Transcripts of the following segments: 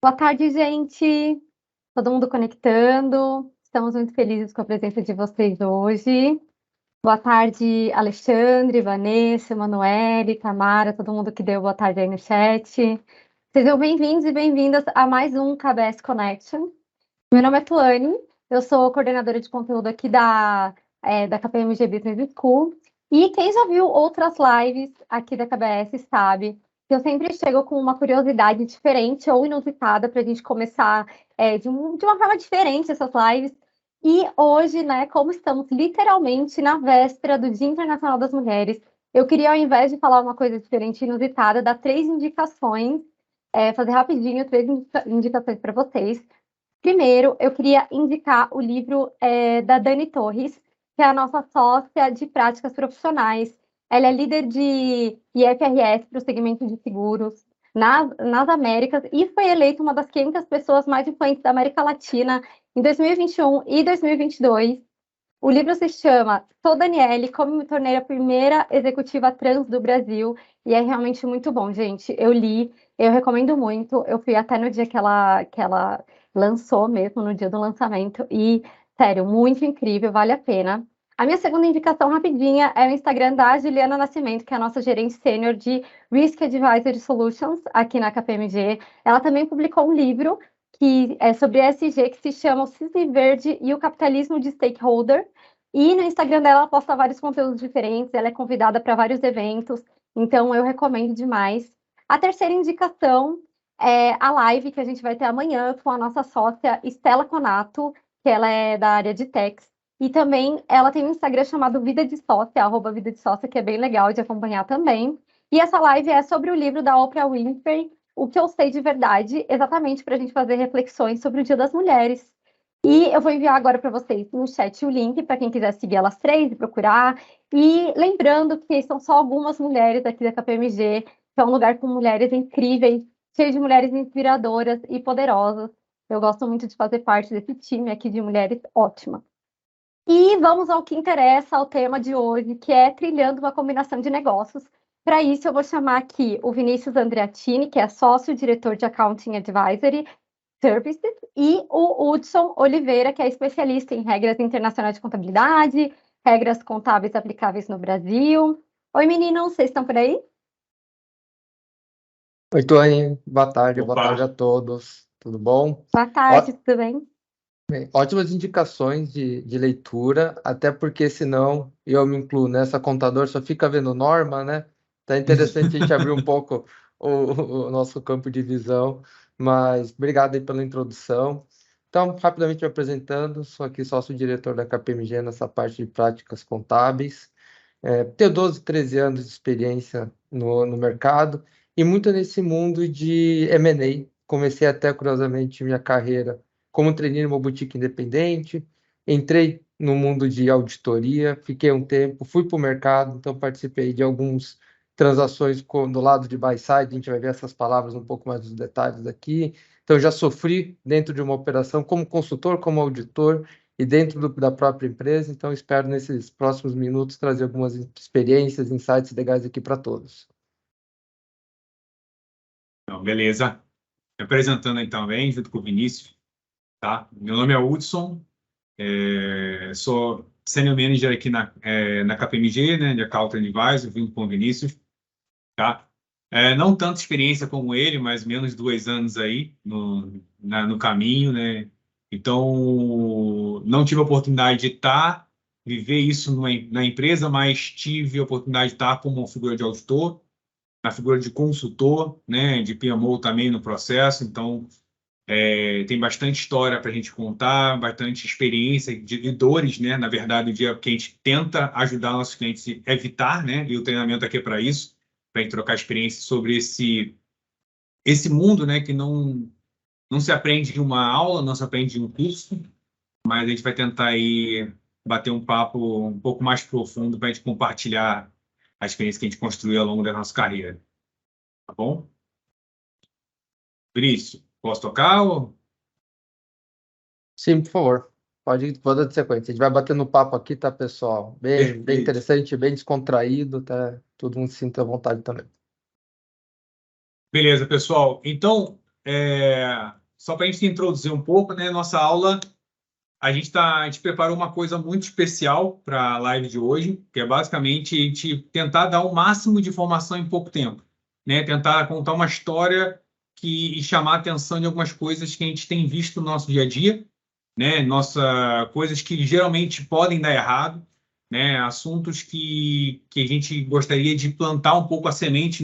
Boa tarde, gente. Todo mundo conectando. Estamos muito felizes com a presença de vocês hoje. Boa tarde, Alexandre, Vanessa, Emanuele, Tamara, todo mundo que deu boa tarde aí no chat. Sejam bem-vindos e bem-vindas a mais um KBS Connection. Meu nome é Tuane, eu sou coordenadora de conteúdo aqui da KPMG Business School. E quem já viu outras lives aqui da KBS sabe que eu sempre chego com uma curiosidade diferente ou inusitada para a gente começar de uma forma diferente essas lives. E hoje, né, como estamos literalmente na véspera do Dia Internacional das Mulheres, eu queria, ao invés de falar uma coisa diferente e inusitada, dar 3 indicações, fazer rapidinho 3 indicações para vocês. Primeiro, eu queria indicar o livro da Dani Torres, que é a nossa sócia de práticas profissionais. Ela é líder de IFRS para o segmento de seguros nas Américas e foi eleita uma das 500 pessoas mais influentes da América Latina em 2021 e 2022. O livro se chama Sou Daniele, como me tornei a primeira executiva trans do Brasil, e é realmente muito bom, gente. Eu li, eu recomendo muito. Eu fui até no dia que ela lançou mesmo, no dia do lançamento, e, sério, muito incrível, vale a pena. A minha segunda indicação rapidinha é o Instagram da Juliana Nascimento, que é a nossa gerente sênior de Risk Advisory Solutions aqui na KPMG. Ela também publicou um livro que é sobre ESG, que se chama O Cisne Verde e o Capitalismo de Stakeholder. E no Instagram dela ela posta vários conteúdos diferentes, ela é convidada para vários eventos, então eu recomendo demais. A terceira indicação é a live que a gente vai ter amanhã com a nossa sócia Estela Conato, que ela é da área de techs. E também ela tem um Instagram chamado Vida de Sócia, @Vida de Sócia, que é bem legal de acompanhar também. E essa live é sobre o livro da Oprah Winfrey, O que eu sei de verdade, exatamente para a gente fazer reflexões sobre o Dia das Mulheres. E eu vou enviar agora para vocês no chat o link para quem quiser seguir elas três e procurar. E lembrando que são só algumas mulheres aqui da KPMG, que é um lugar com mulheres incríveis, cheio de mulheres inspiradoras e poderosas. Eu gosto muito de fazer parte desse time aqui de mulheres ótimas. E vamos ao que interessa, ao tema de hoje, que é trilhando uma combinação de negócios. Para isso, eu vou chamar aqui o Vinícius Andreattini, que é sócio-diretor de Accounting Advisory Services, e o Hudson Oliveira, que é especialista em regras internacionais de contabilidade, regras contábeis aplicáveis no Brasil. Oi, meninos, vocês estão por aí? Oi, Tuane, boa tarde Opa. a todos, tudo bom? Boa tarde, tudo bem? Ótimas indicações de leitura, até porque senão eu me incluo nessa contador, só fica vendo norma, né? Tá interessante a gente abrir um pouco o nosso campo de visão, mas obrigado aí pela introdução. Então, rapidamente me apresentando, sou aqui sócio-diretor da KPMG nessa parte de práticas contábeis. Tenho 12, 13 anos de experiência no mercado e muito nesse mundo de M&A. Comecei até, curiosamente, minha carreira como trainee numa boutique independente, entrei no mundo de auditoria, fiquei um tempo, fui para o mercado, então participei de algumas transações do lado de buy side, a gente vai ver essas palavras um pouco mais dos detalhes aqui. Então já sofri dentro de uma operação como consultor, como auditor, e dentro da própria empresa, então espero nesses próximos minutos trazer algumas experiências, insights legais aqui para todos. Então, beleza. Me apresentando aí também, junto com o Vinícius, tá? Meu nome é Hudson, sou Senior Manager aqui na KPMG, né, de Accounting Advisor, junto com o Vinícius, tá? Não tanta experiência como ele, mas menos 2 anos aí no caminho, né? Então, não tive a oportunidade de viver isso na empresa, mas tive a oportunidade de estar como figura de auditor, na figura de consultor, né, de PMO também no processo. Então, tem bastante história para a gente contar, bastante experiência de dores, né? Na verdade, o dia que a gente tenta ajudar nossos clientes a evitar, né? E o treinamento aqui é para isso, para a gente trocar experiência sobre esse mundo, né? Que não se aprende em uma aula, não se aprende em um curso, mas a gente vai tentar aí bater um papo um pouco mais profundo para a gente compartilhar a experiência que a gente construiu ao longo da nossa carreira. Tá bom? Vinícius, posso tocar? Sim, por favor. Pode dar sequência. A gente vai batendo papo aqui, tá, pessoal? Bem interessante, bem descontraído, tá? Todo mundo se sinta à vontade também. Beleza, pessoal. Então, só para a gente introduzir um pouco, né? Nossa aula, a gente preparou uma coisa muito especial para a live de hoje, que é basicamente a gente tentar dar o máximo de informação em pouco tempo, né? Tentar contar uma história e chamar a atenção de algumas coisas que a gente tem visto no nosso dia a dia, né? Coisas que geralmente podem dar errado, né? Assuntos que a gente gostaria de plantar um pouco a semente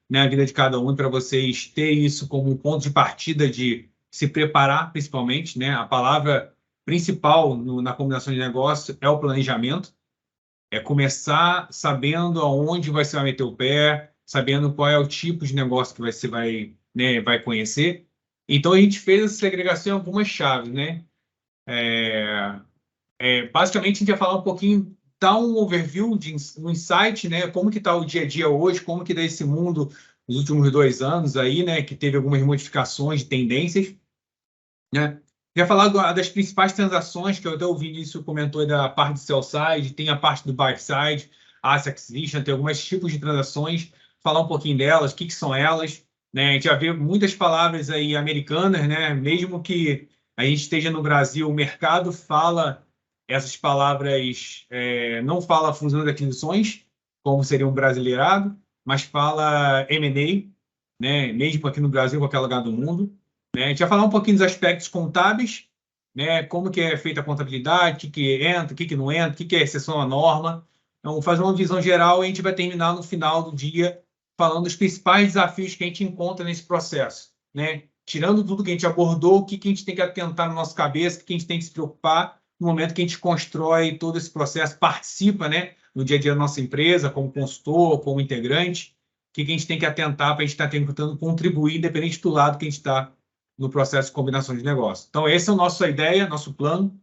na vida de cada um, para vocês terem isso como um ponto de partida de se preparar, principalmente, né? A palavra principal na combinação de negócio é o planejamento, é começar sabendo aonde você vai meter o pé, sabendo qual é o tipo de negócio que você vai conhecer. Então, a gente fez essa segregação em algumas chaves, né? Basicamente, a gente vai falar um pouquinho, dar um overview, um insight, né? Como que está o dia a dia hoje, como que está esse mundo nos últimos 2 anos aí, né? Que teve algumas modificações de tendências, né? Queria falar das principais transações, que eu até o Vinícius comentou da parte do sell side, tem a parte do buy side, asset acquisition, tem alguns tipos de transações, falar um pouquinho delas, o que são elas, né? A gente já vê muitas palavras aí americanas, né? Mesmo que a gente esteja no Brasil, o mercado fala essas palavras, não fala fusões e aquisições, como seria um brasileirado, mas fala M&A, né? Mesmo aqui no Brasil, em qualquer lugar do mundo. A gente vai falar um pouquinho dos aspectos contábeis, né? Como que é feita a contabilidade, o que entra, o que não entra, o que é exceção à norma. Então, fazer uma visão geral e a gente vai terminar no final do dia falando dos principais desafios que a gente encontra nesse processo, né? Tirando tudo que a gente abordou, o que a gente tem que atentar na nossa cabeça, o que a gente tem que se preocupar no momento que a gente constrói todo esse processo, participa, né, no dia a dia da nossa empresa, como consultor, como integrante, o que a gente tem que atentar para a gente estar tentando contribuir, independente do lado que a gente está no processo de combinação de negócio. Então, essa é a nossa ideia, nosso plano.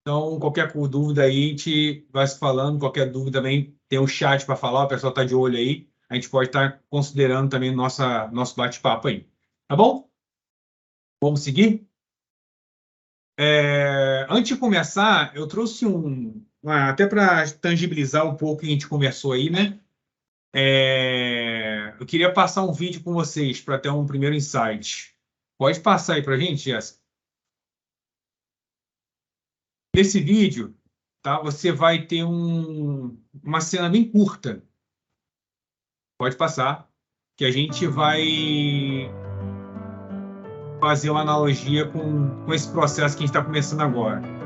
Então, qualquer dúvida aí, a gente vai se falando. Qualquer dúvida também, tem um chat para falar, o pessoal está de olho aí. A gente pode estar considerando também nosso bate-papo aí. Tá bom? Vamos seguir? Antes de começar, eu trouxe até para tangibilizar um pouco o que a gente conversou aí, né? Eu queria passar um vídeo com vocês para ter um primeiro insight. Pode passar aí para a gente, Jéssica. Nesse vídeo, tá, você vai ter uma cena bem curta. Pode passar. Que a gente vai fazer uma analogia com esse processo que a gente está começando agora.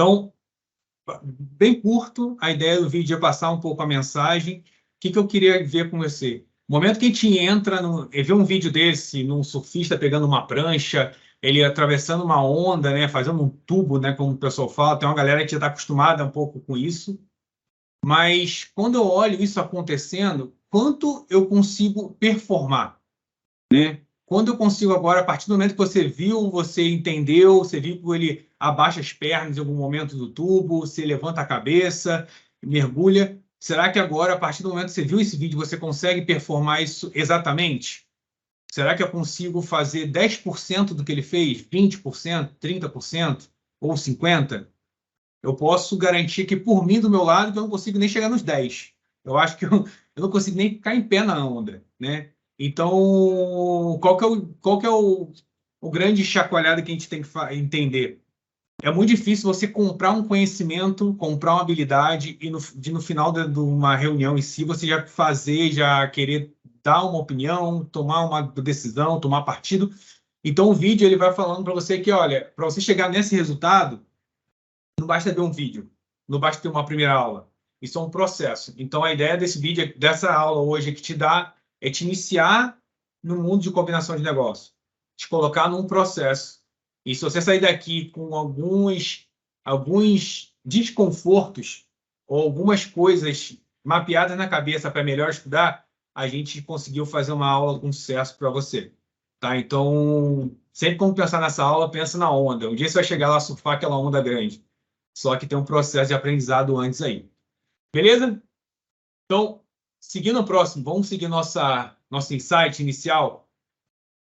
Então, bem curto, a ideia do vídeo é passar um pouco a mensagem. O que eu queria ver com você? No momento que a gente entra, vê um vídeo desse, num surfista pegando uma prancha, ele atravessando uma onda, né, fazendo um tubo, né, como o pessoal fala, tem uma galera que já está acostumada um pouco com isso. Mas quando eu olho isso acontecendo, quanto eu consigo performar, né? Quando eu consigo agora, a partir do momento que você viu, você entendeu, você viu que ele abaixa as pernas em algum momento do tubo, você levanta a cabeça, mergulha. Será que agora, a partir do momento que você viu esse vídeo, você consegue performar isso exatamente? Será que eu consigo fazer 10% do que ele fez? 20%, 30% ou 50%? Eu posso garantir que, por mim, do meu lado, que eu não consigo nem chegar nos 10%. Eu acho que eu não consigo nem ficar em pé na onda, né? Então, qual que é o grande chacoalhado que a gente tem que entender? É muito difícil você comprar um conhecimento, comprar uma habilidade e no final de uma reunião em si, você já querer dar uma opinião, tomar uma decisão, tomar partido. Então, o vídeo ele vai falando para você que, olha, para você chegar nesse resultado, não basta ver um vídeo, não basta ter uma primeira aula. Isso é um processo. Então, a ideia desse vídeo, dessa aula hoje, é te iniciar no mundo de combinação de negócio, te colocar num processo. E se você sair daqui com alguns desconfortos ou algumas coisas mapeadas na cabeça para melhor estudar, a gente conseguiu fazer uma aula com sucesso para você. Tá? Então, sempre quando pensar nessa aula, pensa na onda. Um dia você vai chegar lá, surfar aquela onda grande. só que tem um processo de aprendizado antes aí. Beleza? Então, seguindo o próximo, vamos seguir nosso insight inicial.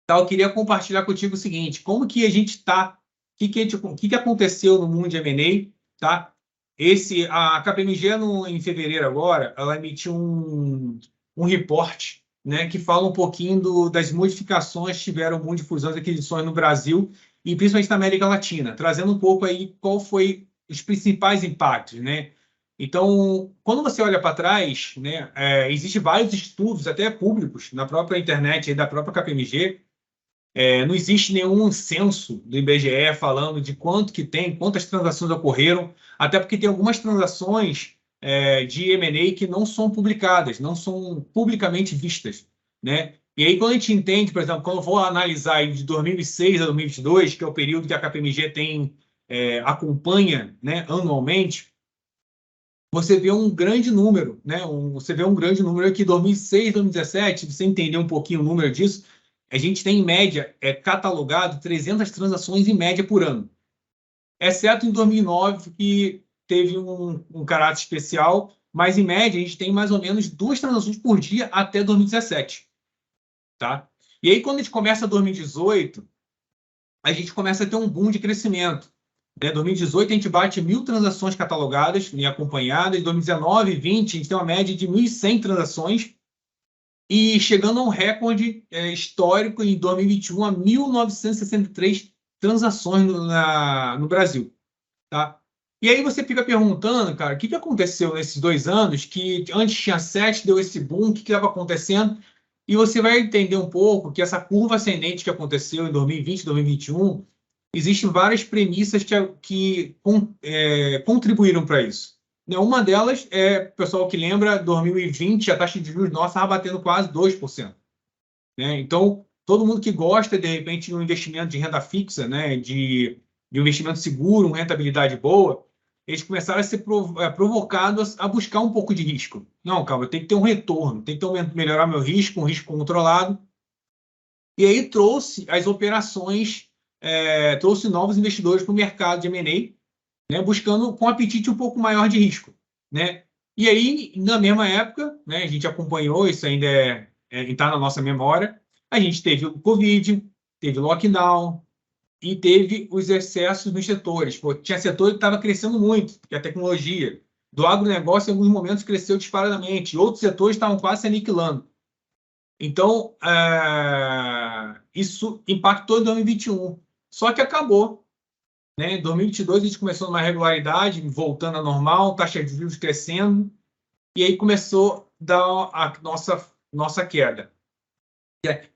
Tá, eu queria compartilhar contigo o seguinte, como que a gente está, o que aconteceu no mundo de M&A, tá? A KPMG, em fevereiro agora, ela emitiu um report, né, que fala um pouquinho das modificações que tiveram o mundo de fusões e aquisições no Brasil e principalmente na América Latina, trazendo um pouco aí qual foi os principais impactos, né? Então, quando você olha para trás, né, existem vários estudos, até públicos, na própria internet aí da própria KPMG. Não existe nenhum censo do IBGE falando de quanto que tem, quantas transações ocorreram, até porque tem algumas transações de M&A que não são publicadas, não são publicamente vistas, né? E aí, quando a gente entende, por exemplo, quando eu vou analisar aí de 2006 a 2022, que é o período que a KPMG acompanha, né, anualmente, você vê um grande número, né? Você vê um grande número aqui, 2006, 2017, você entender um pouquinho o número disso, a gente tem, em média, catalogado 300 transações em média por ano. Exceto em 2009, que teve um caráter especial, mas, em média, a gente tem mais ou menos 2 transações por dia até 2017. Tá? E aí, quando a gente começa 2018, a gente começa a ter um boom de crescimento. Em 2018, a gente bate 1.000 transações catalogadas e acompanhadas. Em 2019 e 2020, a gente tem uma média de 1.100 transações. E chegando a um recorde histórico em 2021, a 1.963 transações no Brasil. Tá? E aí você fica perguntando, cara, o que aconteceu nesses 2 anos, que antes tinha 7, deu esse boom, o que estava acontecendo? E você vai entender um pouco que essa curva ascendente que aconteceu em 2020, 2021, existem várias premissas que contribuíram para isso. Uma delas o pessoal que lembra, 2020, a taxa de juros nossa estava batendo quase 2%. Né? Então, todo mundo que gosta, de repente, de um investimento de renda fixa, né, de um investimento seguro, uma rentabilidade boa, eles começaram a ser provocados a buscar um pouco de risco. Não, calma, eu tenho que ter um retorno, tenho que melhorar meu risco, um risco controlado. E aí trouxe as operações, trouxe novos investidores para o mercado de M&A, né, buscando com apetite um pouco maior de risco, né? E aí, na mesma época, né, a gente acompanhou, isso ainda está na nossa memória, a gente teve o Covid, teve o lockdown e teve os excessos nos setores. Pô, tinha setor que estava crescendo muito, que é a tecnologia. Do agronegócio, em alguns momentos, cresceu disparadamente. Outros setores estavam quase se aniquilando. Então, isso impactou em 2021. Só que acabou. Em 2022, a gente começou numa regularidade, voltando à normal, taxa de juros crescendo, e aí começou a dar a nossa queda.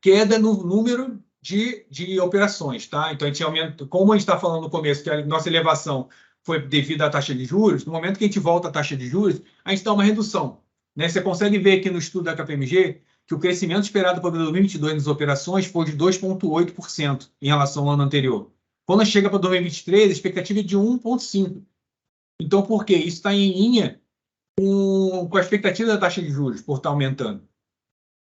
Queda no número de operações. Tá? Então, a gente aumenta, como a gente está falando no começo, que a nossa elevação foi devido à taxa de juros, no momento que a gente volta à taxa de juros, a gente dá uma redução. Né? Você consegue ver aqui no estudo da KPMG que o crescimento esperado para 2022 nas operações foi de 2,8% em relação ao ano anterior. Quando chega para 2023, a expectativa é de 1,5%. Então, por quê? Isso está em linha com a expectativa da taxa de juros, por estar aumentando.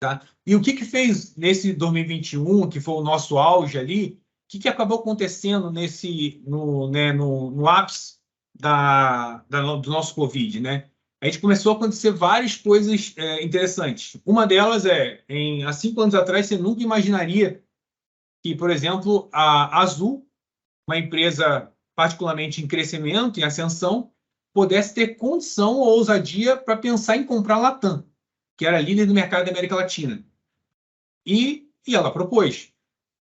Tá? E o que fez nesse 2021, que foi o nosso auge ali, o que acabou acontecendo no ápice do nosso Covid, né? A gente começou a acontecer várias coisas interessantes. Uma delas há 5 anos atrás, você nunca imaginaria que, por exemplo, a Azul, uma empresa particularmente em crescimento, em ascensão, pudesse ter condição ou ousadia para pensar em comprar a Latam, que era líder do mercado da América Latina. E ela propôs.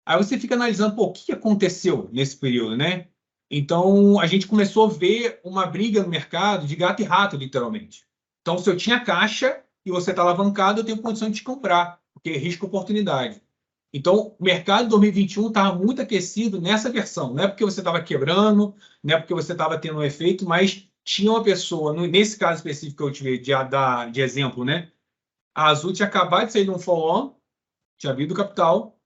Aí você fica analisando, o que aconteceu nesse período, né? Então, a gente começou a ver uma briga no mercado de gato e rato, literalmente. Então, se eu tinha caixa e você está alavancado, eu tenho condição de te comprar, porque é risco-oportunidade. Então, o mercado de 2021 estava muito aquecido nessa versão. Não é porque você estava quebrando, não é porque você estava tendo um efeito, mas tinha uma pessoa, nesse caso específico que eu tive de exemplo, né? A Azul tinha acabado de sair de um follow-on, tinha havido capital,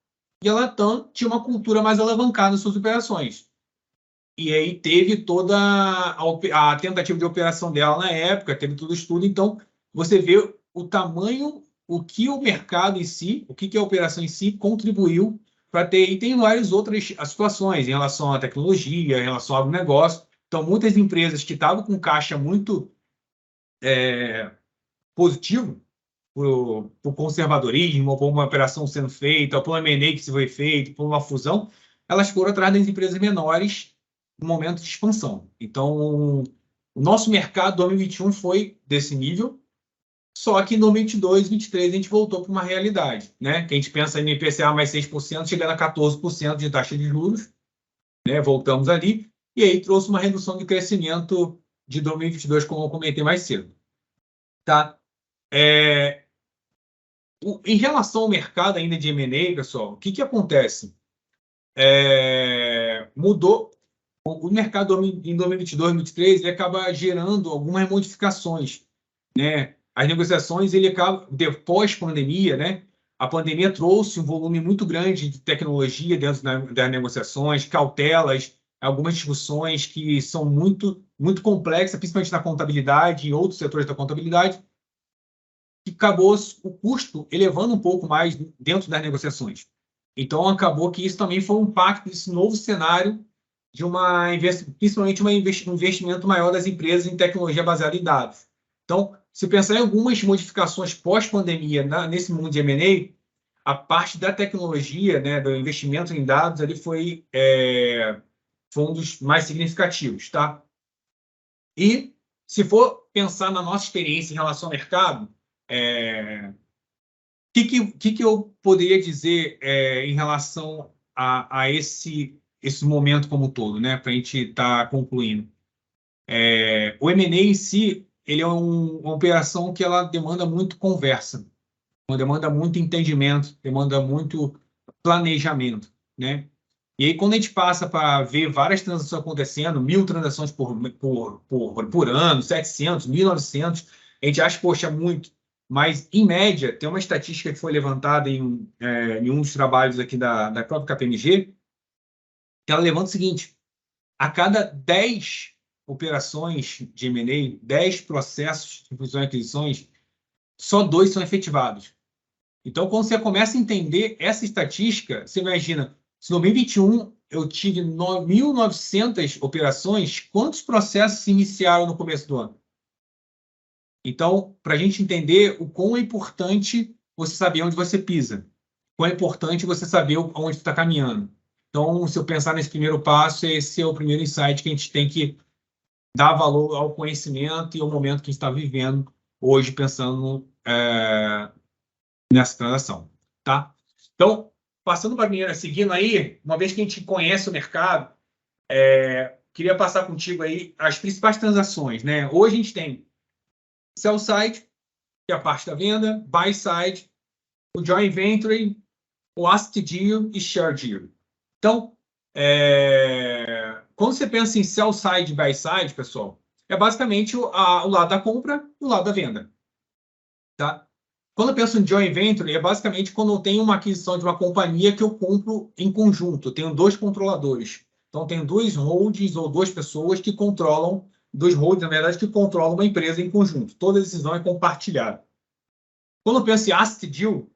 e a Latam tinha uma cultura mais alavancada nas suas operações. E aí teve toda a tentativa de operação dela na época, teve todo o estudo. Então, você vê o tamanho, o que o mercado em si, o que a operação em si contribuiu para ter. E tem várias outras situações em relação à tecnologia, em relação ao negócio, Então, muitas empresas que estavam com caixa muito positivo, por conservadorismo, ou por uma operação sendo feita, ou por um M&A que se foi feito, por uma fusão, elas foram atrás das empresas menores no momento de expansão. Então, o nosso mercado 2021 foi desse nível, só que em 2022, 2023 a gente voltou para uma realidade, né? Que a gente pensa em IPCA mais 6%, chegando a 14% de taxa de juros, né? Voltamos ali, e aí trouxe uma redução de crescimento de 2022, como eu comentei mais cedo. Tá? Em relação ao mercado ainda de M&A, pessoal, o que acontece? Mudou. O mercado em 2022, 2023, ele acaba gerando algumas modificações, né? As negociações, ele acaba, depois pandemia, né? A pandemia trouxe um volume muito grande de tecnologia dentro das negociações, cautelas, algumas discussões que são muito, muito complexas, principalmente na contabilidade e outros setores da contabilidade, que acabou o custo elevando um pouco mais dentro das negociações. Então, acabou que isso também foi um impacto desse novo cenário de principalmente um investimento maior das empresas em tecnologia baseada em dados. Então, se pensar em algumas modificações pós-pandemia nesse mundo de M&A, a parte da tecnologia, né, do investimento em dados, ali foi um dos mais significativos, tá? E, se for pensar na nossa experiência em relação ao mercado, que eu poderia dizer em relação a esse momento como um todo, né, para a gente estar concluindo? O M&A em si, ele é uma operação que ela demanda muito conversa, demanda muito entendimento, demanda muito planejamento, né? E aí, quando a gente passa para ver várias transações acontecendo, 1.000 transações por ano, 700, 1.900, a gente acha, poxa, muito. Mas, em média, tem uma estatística que foi levantada em um dos trabalhos aqui da própria KPMG, que ela levanta o seguinte: a cada 10 operações de M&A, 10 processos de fusão e aquisições, só 2 são efetivados. Então, quando você começa a entender essa estatística, você imagina, se em 2021 eu tive 1.900 operações, quantos processos se iniciaram no começo do ano? Então, para a gente entender o quão é importante você saber onde você pisa, quão é importante você saber onde está caminhando. Então, se eu pensar nesse primeiro passo, esse é o primeiro insight que a gente tem que dar valor ao conhecimento e ao momento que a gente está vivendo hoje, pensando nessa transação, tá? Então, passando para seguindo aí, uma vez que a gente conhece o mercado, queria passar contigo aí as principais transações, né? Hoje a gente tem sell side, que é a parte da venda, buy side, o joint venture, o asset deal e share deal. Então, quando você pensa em sell side e buy side, pessoal, é basicamente o lado da compra e o lado da venda, tá? Quando eu penso em joint venture, é basicamente quando eu tenho uma aquisição de uma companhia que eu compro em conjunto. Eu tenho 2 controladores. Então, eu tenho 2 holdings ou 2 pessoas que controlam, 2 holdings, na verdade, que controlam uma empresa em conjunto. Toda decisão é compartilhada. Quando eu penso em asset deal,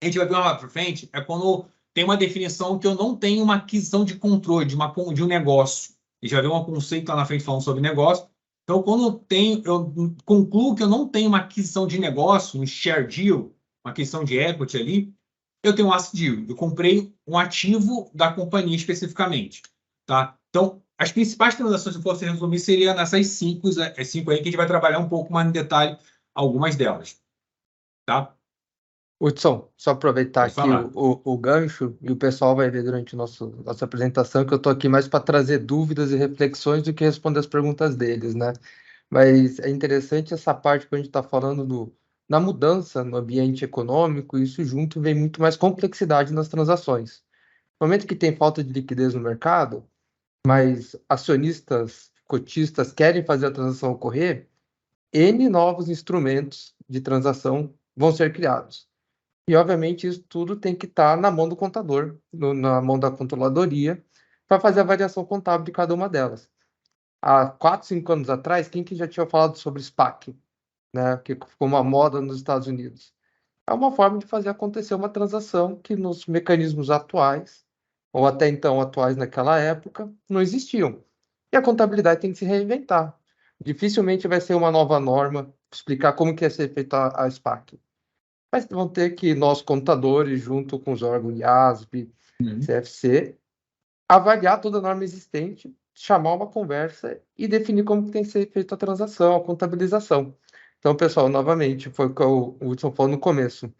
a gente vai ver lá para frente, é quando tem uma definição que eu não tenho uma aquisição de controle de um negócio. A gente vai ver um conceito lá na frente falando sobre negócio. Então, quando eu concluo que eu não tenho uma aquisição de negócio, um share deal, uma aquisição de equity ali, eu tenho um asset deal. Eu comprei um ativo da companhia especificamente, tá? Então, as principais transações, se eu fosse resumir, seriam nessas 5 aí, que a gente vai trabalhar um pouco mais no detalhe algumas delas, tá? Hudson, só aproveitar Pode aqui falar. o gancho, e o pessoal vai ver durante nossa apresentação, que eu estou aqui mais para trazer dúvidas e reflexões do que responder as perguntas deles, né? Mas é interessante essa parte que a gente está falando na mudança no ambiente econômico, isso junto vem muito mais complexidade nas transações. No momento que tem falta de liquidez no mercado, mas acionistas, cotistas querem fazer a transação ocorrer, N novos instrumentos de transação vão ser criados. E, obviamente, isso tudo tem que estar na mão do contador, na mão da controladoria, para fazer a variação contábil de cada uma delas. Há 4, 5 anos atrás, quem que já tinha falado sobre SPAC, né, que ficou uma moda nos Estados Unidos? É uma forma de fazer acontecer uma transação que nos mecanismos atuais, ou até então atuais naquela época, não existiam. E a contabilidade tem que se reinventar. Dificilmente vai ser uma nova norma explicar como que é ser feita a SPAC. Mas vão ter que nós, contadores, junto com os órgãos IASB, CFC, avaliar toda a norma existente, chamar uma conversa e definir como que tem que ser feita a transação, a contabilização. Então, pessoal, novamente, foi o que o Hudson falou no começo.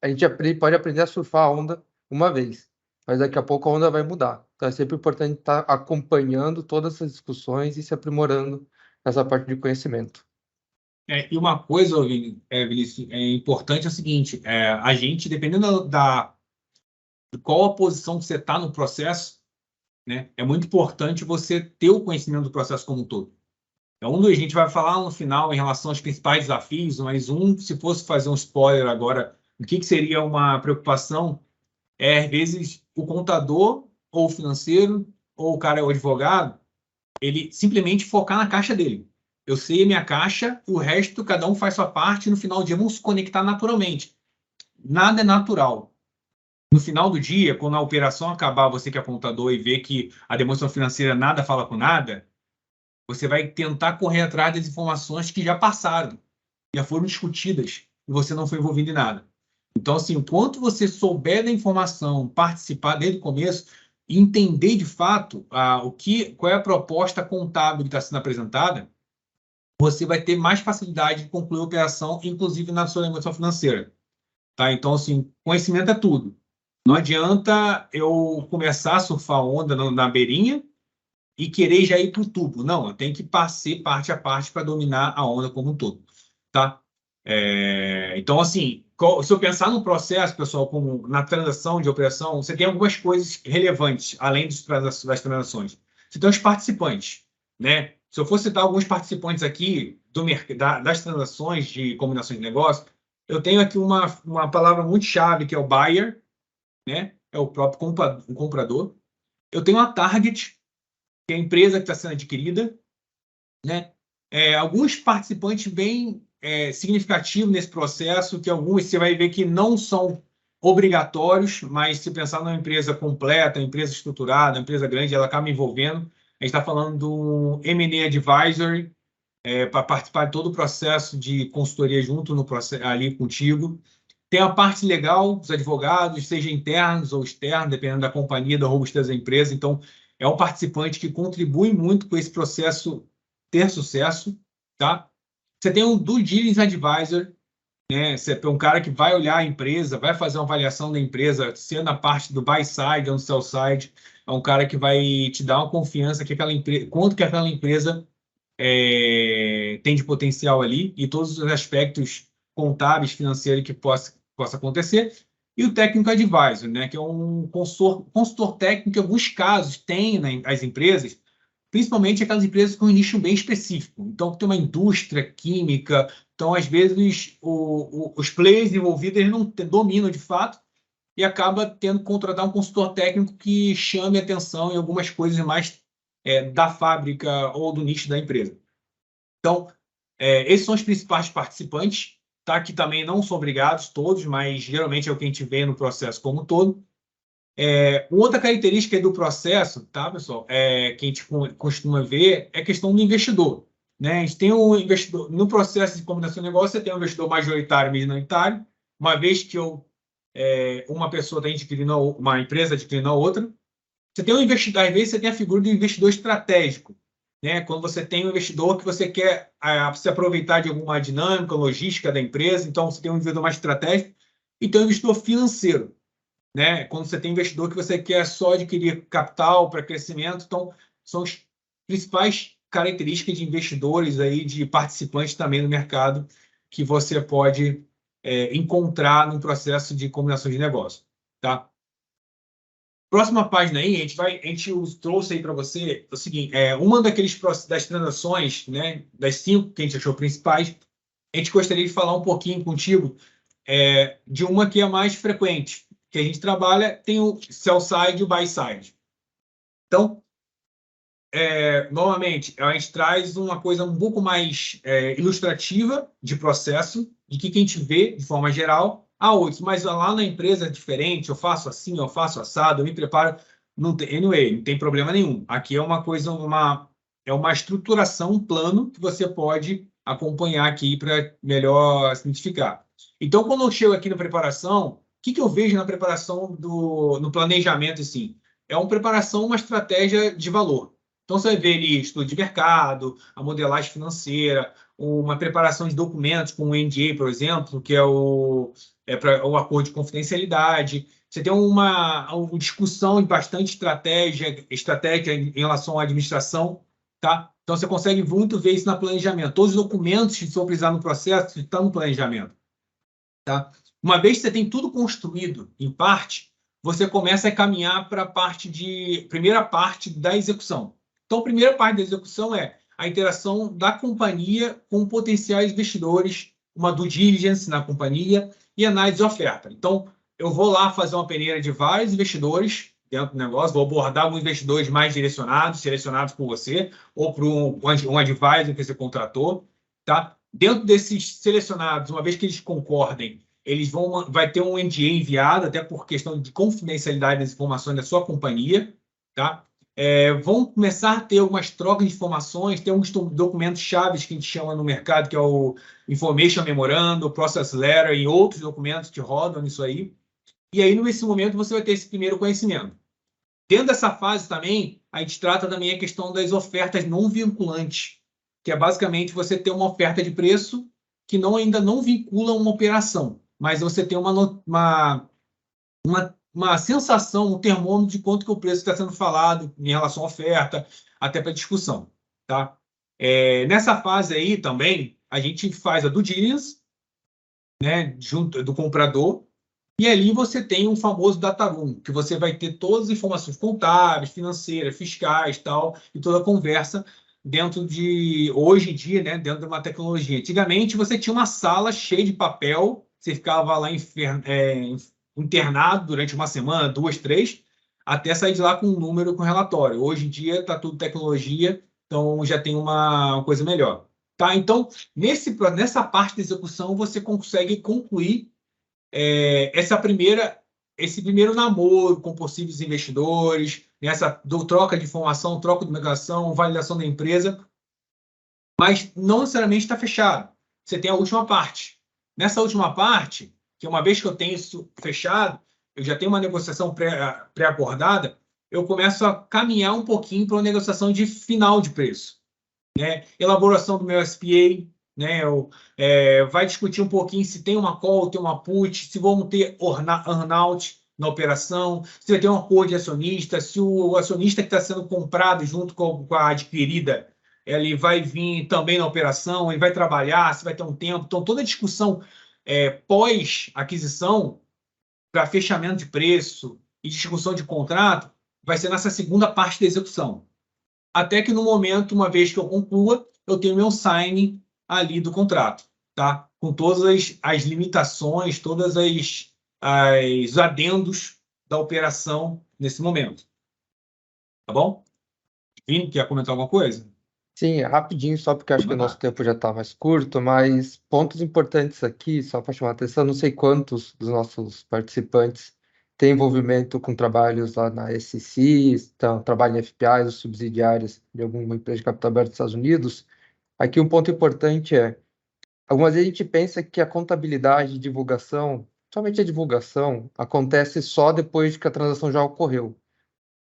A gente pode aprender a surfar a onda uma vez, mas daqui a pouco a onda vai mudar. Então, é sempre importante estar acompanhando todas essas discussões e se aprimorando nessa parte de conhecimento. E uma coisa, Vinícius, importante é o seguinte, a gente, dependendo de qual a posição que você está no processo, né, é muito importante você ter o conhecimento do processo como um todo. Então, a gente vai falar no final em relação aos principais desafios, mas se fosse fazer um spoiler agora, o que seria uma preocupação às vezes, o contador ou o financeiro ou o cara, o advogado, ele simplesmente focar na caixa dele. Eu sei a minha caixa, o resto, cada um faz sua parte, e no final do dia vamos se conectar naturalmente. Nada é natural. No final do dia, quando a operação acabar, você que é contador e vê que a demonstração financeira nada fala com nada, você vai tentar correr atrás das informações que já passaram, já foram discutidas, e você não foi envolvido em nada. Então, assim, enquanto você souber da informação, participar desde o começo, entender de fato qual é a proposta contábil que está sendo apresentada, você vai ter mais facilidade de concluir a operação, inclusive na sua demonstração financeira. Tá? Então, assim, conhecimento é tudo. Não adianta eu começar a surfar onda na beirinha e querer já ir para o tubo. Não, eu tenho que passar parte a parte para dominar a onda como um todo. Tá? Então, assim, se eu pensar no processo, pessoal, como na transação de operação, você tem algumas coisas relevantes, além das transações. Você tem os participantes, né? Se eu for citar alguns participantes aqui das transações de combinação de negócio, eu tenho aqui uma palavra muito chave, que é o buyer, né? É o próprio comprador. Eu tenho a target, que é a empresa que está sendo adquirida, né? Alguns participantes bem significativos nesse processo, que alguns você vai ver que não são obrigatórios, mas se pensar numa empresa completa, empresa estruturada, empresa grande, ela acaba envolvendo. A gente está falando do M&A Advisory, para participar de todo o processo de consultoria junto no processo, ali contigo. Tem a parte legal dos advogados, seja internos ou externos, dependendo da companhia, da robustez da empresa. Então, é um participante que contribui muito com esse processo ter sucesso, tá? Você tem um due diligence advisor, né? Você é um cara que vai olhar a empresa, vai fazer uma avaliação da empresa, sendo na parte do buy side ou no sell side, é um cara que vai te dar uma confiança que quanto que aquela empresa tem de potencial ali e todos os aspectos contábeis, financeiros que possa acontecer. E o técnico advisor, né? Que é um consultor técnico que, em alguns casos, tem nas empresas, principalmente aquelas empresas com um nicho bem específico. Então, tem uma indústria química. Então, às vezes, os players envolvidos eles não dominam de fato e acaba tendo que contratar um consultor técnico que chame atenção em algumas coisas mais da fábrica ou do nicho da empresa. Então, esses são os principais participantes, tá? Que também não são obrigados todos, mas geralmente é o que a gente vê no processo como um todo. Outra característica do processo, tá, pessoal, que a gente costuma ver é a questão do investidor, né? A gente tem um investidor no processo de combinação de negócio, você tem um investidor majoritário e minoritário, uma vez que uma pessoa está adquirindo uma empresa adquirindo a outra. Você tem um investidor, às vezes você tem a figura do investidor estratégico, né? Quando você tem um investidor que você quer se aproveitar de alguma dinâmica, logística da empresa, então você tem um investidor mais estratégico, e tem um investidor financeiro, né? Quando você tem investidor que você quer só adquirir capital para crescimento, então são as principais características de investidores aí, de participantes também no mercado que você pode encontrar no processo de combinação de negócio, tá? Próxima página aí, a gente trouxe aí para você o seguinte, uma das transações, né, das 5 que a gente achou principais, a gente gostaria de falar um pouquinho contigo de uma que é mais frequente, que a gente trabalha, tem o sell side e o buy side. Então, novamente, a gente traz uma coisa um pouco mais ilustrativa de processo, de que a gente vê de forma geral. Outros, mas lá na empresa é diferente, eu faço assim, eu faço assado, eu me preparo. não tem problema nenhum. Aqui é uma coisa, é uma estruturação, um plano que você pode acompanhar aqui para melhor se identificar. Então, quando eu chego aqui na preparação, o que eu vejo na preparação no planejamento, assim? É uma preparação, uma estratégia de valor. Então, você vai ver ali estudo de mercado, a modelagem financeira, uma preparação de documentos com o NDA, por exemplo, que é o acordo de confidencialidade. Você tem uma discussão de bastante estratégia em relação à administração, tá? Então, você consegue muito ver isso no planejamento. Todos os documentos que for precisar no processo estão no planejamento, tá? Uma vez que você tem tudo construído, em parte, você começa a caminhar para a primeira parte da execução. Então, a primeira parte da execução é a interação da companhia com potenciais investidores, uma due diligence na companhia e análise de oferta. Então, eu vou lá fazer uma peneira de vários investidores dentro do negócio, vou abordar alguns investidores mais selecionados por você, ou por um advisor que você contratou, tá? Dentro desses selecionados, uma vez que eles concordem, vai ter um NDA enviado, até por questão de confidencialidade das informações da sua companhia, tá? Vão começar a ter algumas trocas de informações, tem alguns documentos chaves que a gente chama no mercado, que é o Information Memorandum, o Process Letter e outros documentos que rodam nisso aí. E aí, nesse momento, você vai ter esse primeiro conhecimento. Dentro dessa fase também, a gente trata também a questão das ofertas não vinculantes, que é basicamente você ter uma oferta de preço que ainda não vincula uma operação, mas você tem uma sensação, um termômetro de quanto que o preço está sendo falado em relação à oferta, até para discussão, tá? Nessa fase aí também, a gente faz a due diligence, né, junto do comprador, e ali você tem um famoso data room, que você vai ter todas as informações contábeis, financeiras, fiscais, tal, e toda a conversa hoje em dia, né, dentro de uma tecnologia. Antigamente, você tinha uma sala cheia de papel, você ficava lá internado durante uma semana, 2, 3, até sair de lá com um número, com relatório. Hoje em dia está tudo tecnologia, então já tem uma coisa melhor. Tá? Então, nessa parte da execução, você consegue concluir esse primeiro namoro com possíveis investidores, troca de informação, troca de migração, validação da empresa, mas não necessariamente está fechado. Você tem a última parte. Nessa última parte, que uma vez que eu tenho isso fechado, eu já tenho uma negociação pré-acordada, eu começo a caminhar um pouquinho para uma negociação de final de preço, né? Elaboração do meu SPA, né? Vai discutir um pouquinho se tem uma call, tem uma put, se vamos ter earn-out na operação, se vai ter um acordo de acionista, se o acionista que está sendo comprado junto com a adquirida, ele vai vir também na operação, ele vai trabalhar, se vai ter um tempo. Então, toda a discussão pós-aquisição para fechamento de preço e discussão de contrato vai ser nessa segunda parte da execução. Até que no momento, uma vez que eu conclua, eu tenho meu signing ali do contrato, tá? Com todas as limitações, todas as adendos da operação nesse momento. Tá bom? Vini, quer comentar alguma coisa? Sim, rapidinho, só porque acho que o nosso tempo já está mais curto, mas pontos importantes aqui, só para chamar a atenção, não sei quantos dos nossos participantes têm envolvimento com trabalhos lá na SEC, trabalham em FPIs ou subsidiárias de alguma empresa de capital aberto dos Estados Unidos. Aqui um ponto importante algumas vezes a gente pensa que a contabilidade e divulgação, somente a divulgação, acontece só depois que a transação já ocorreu.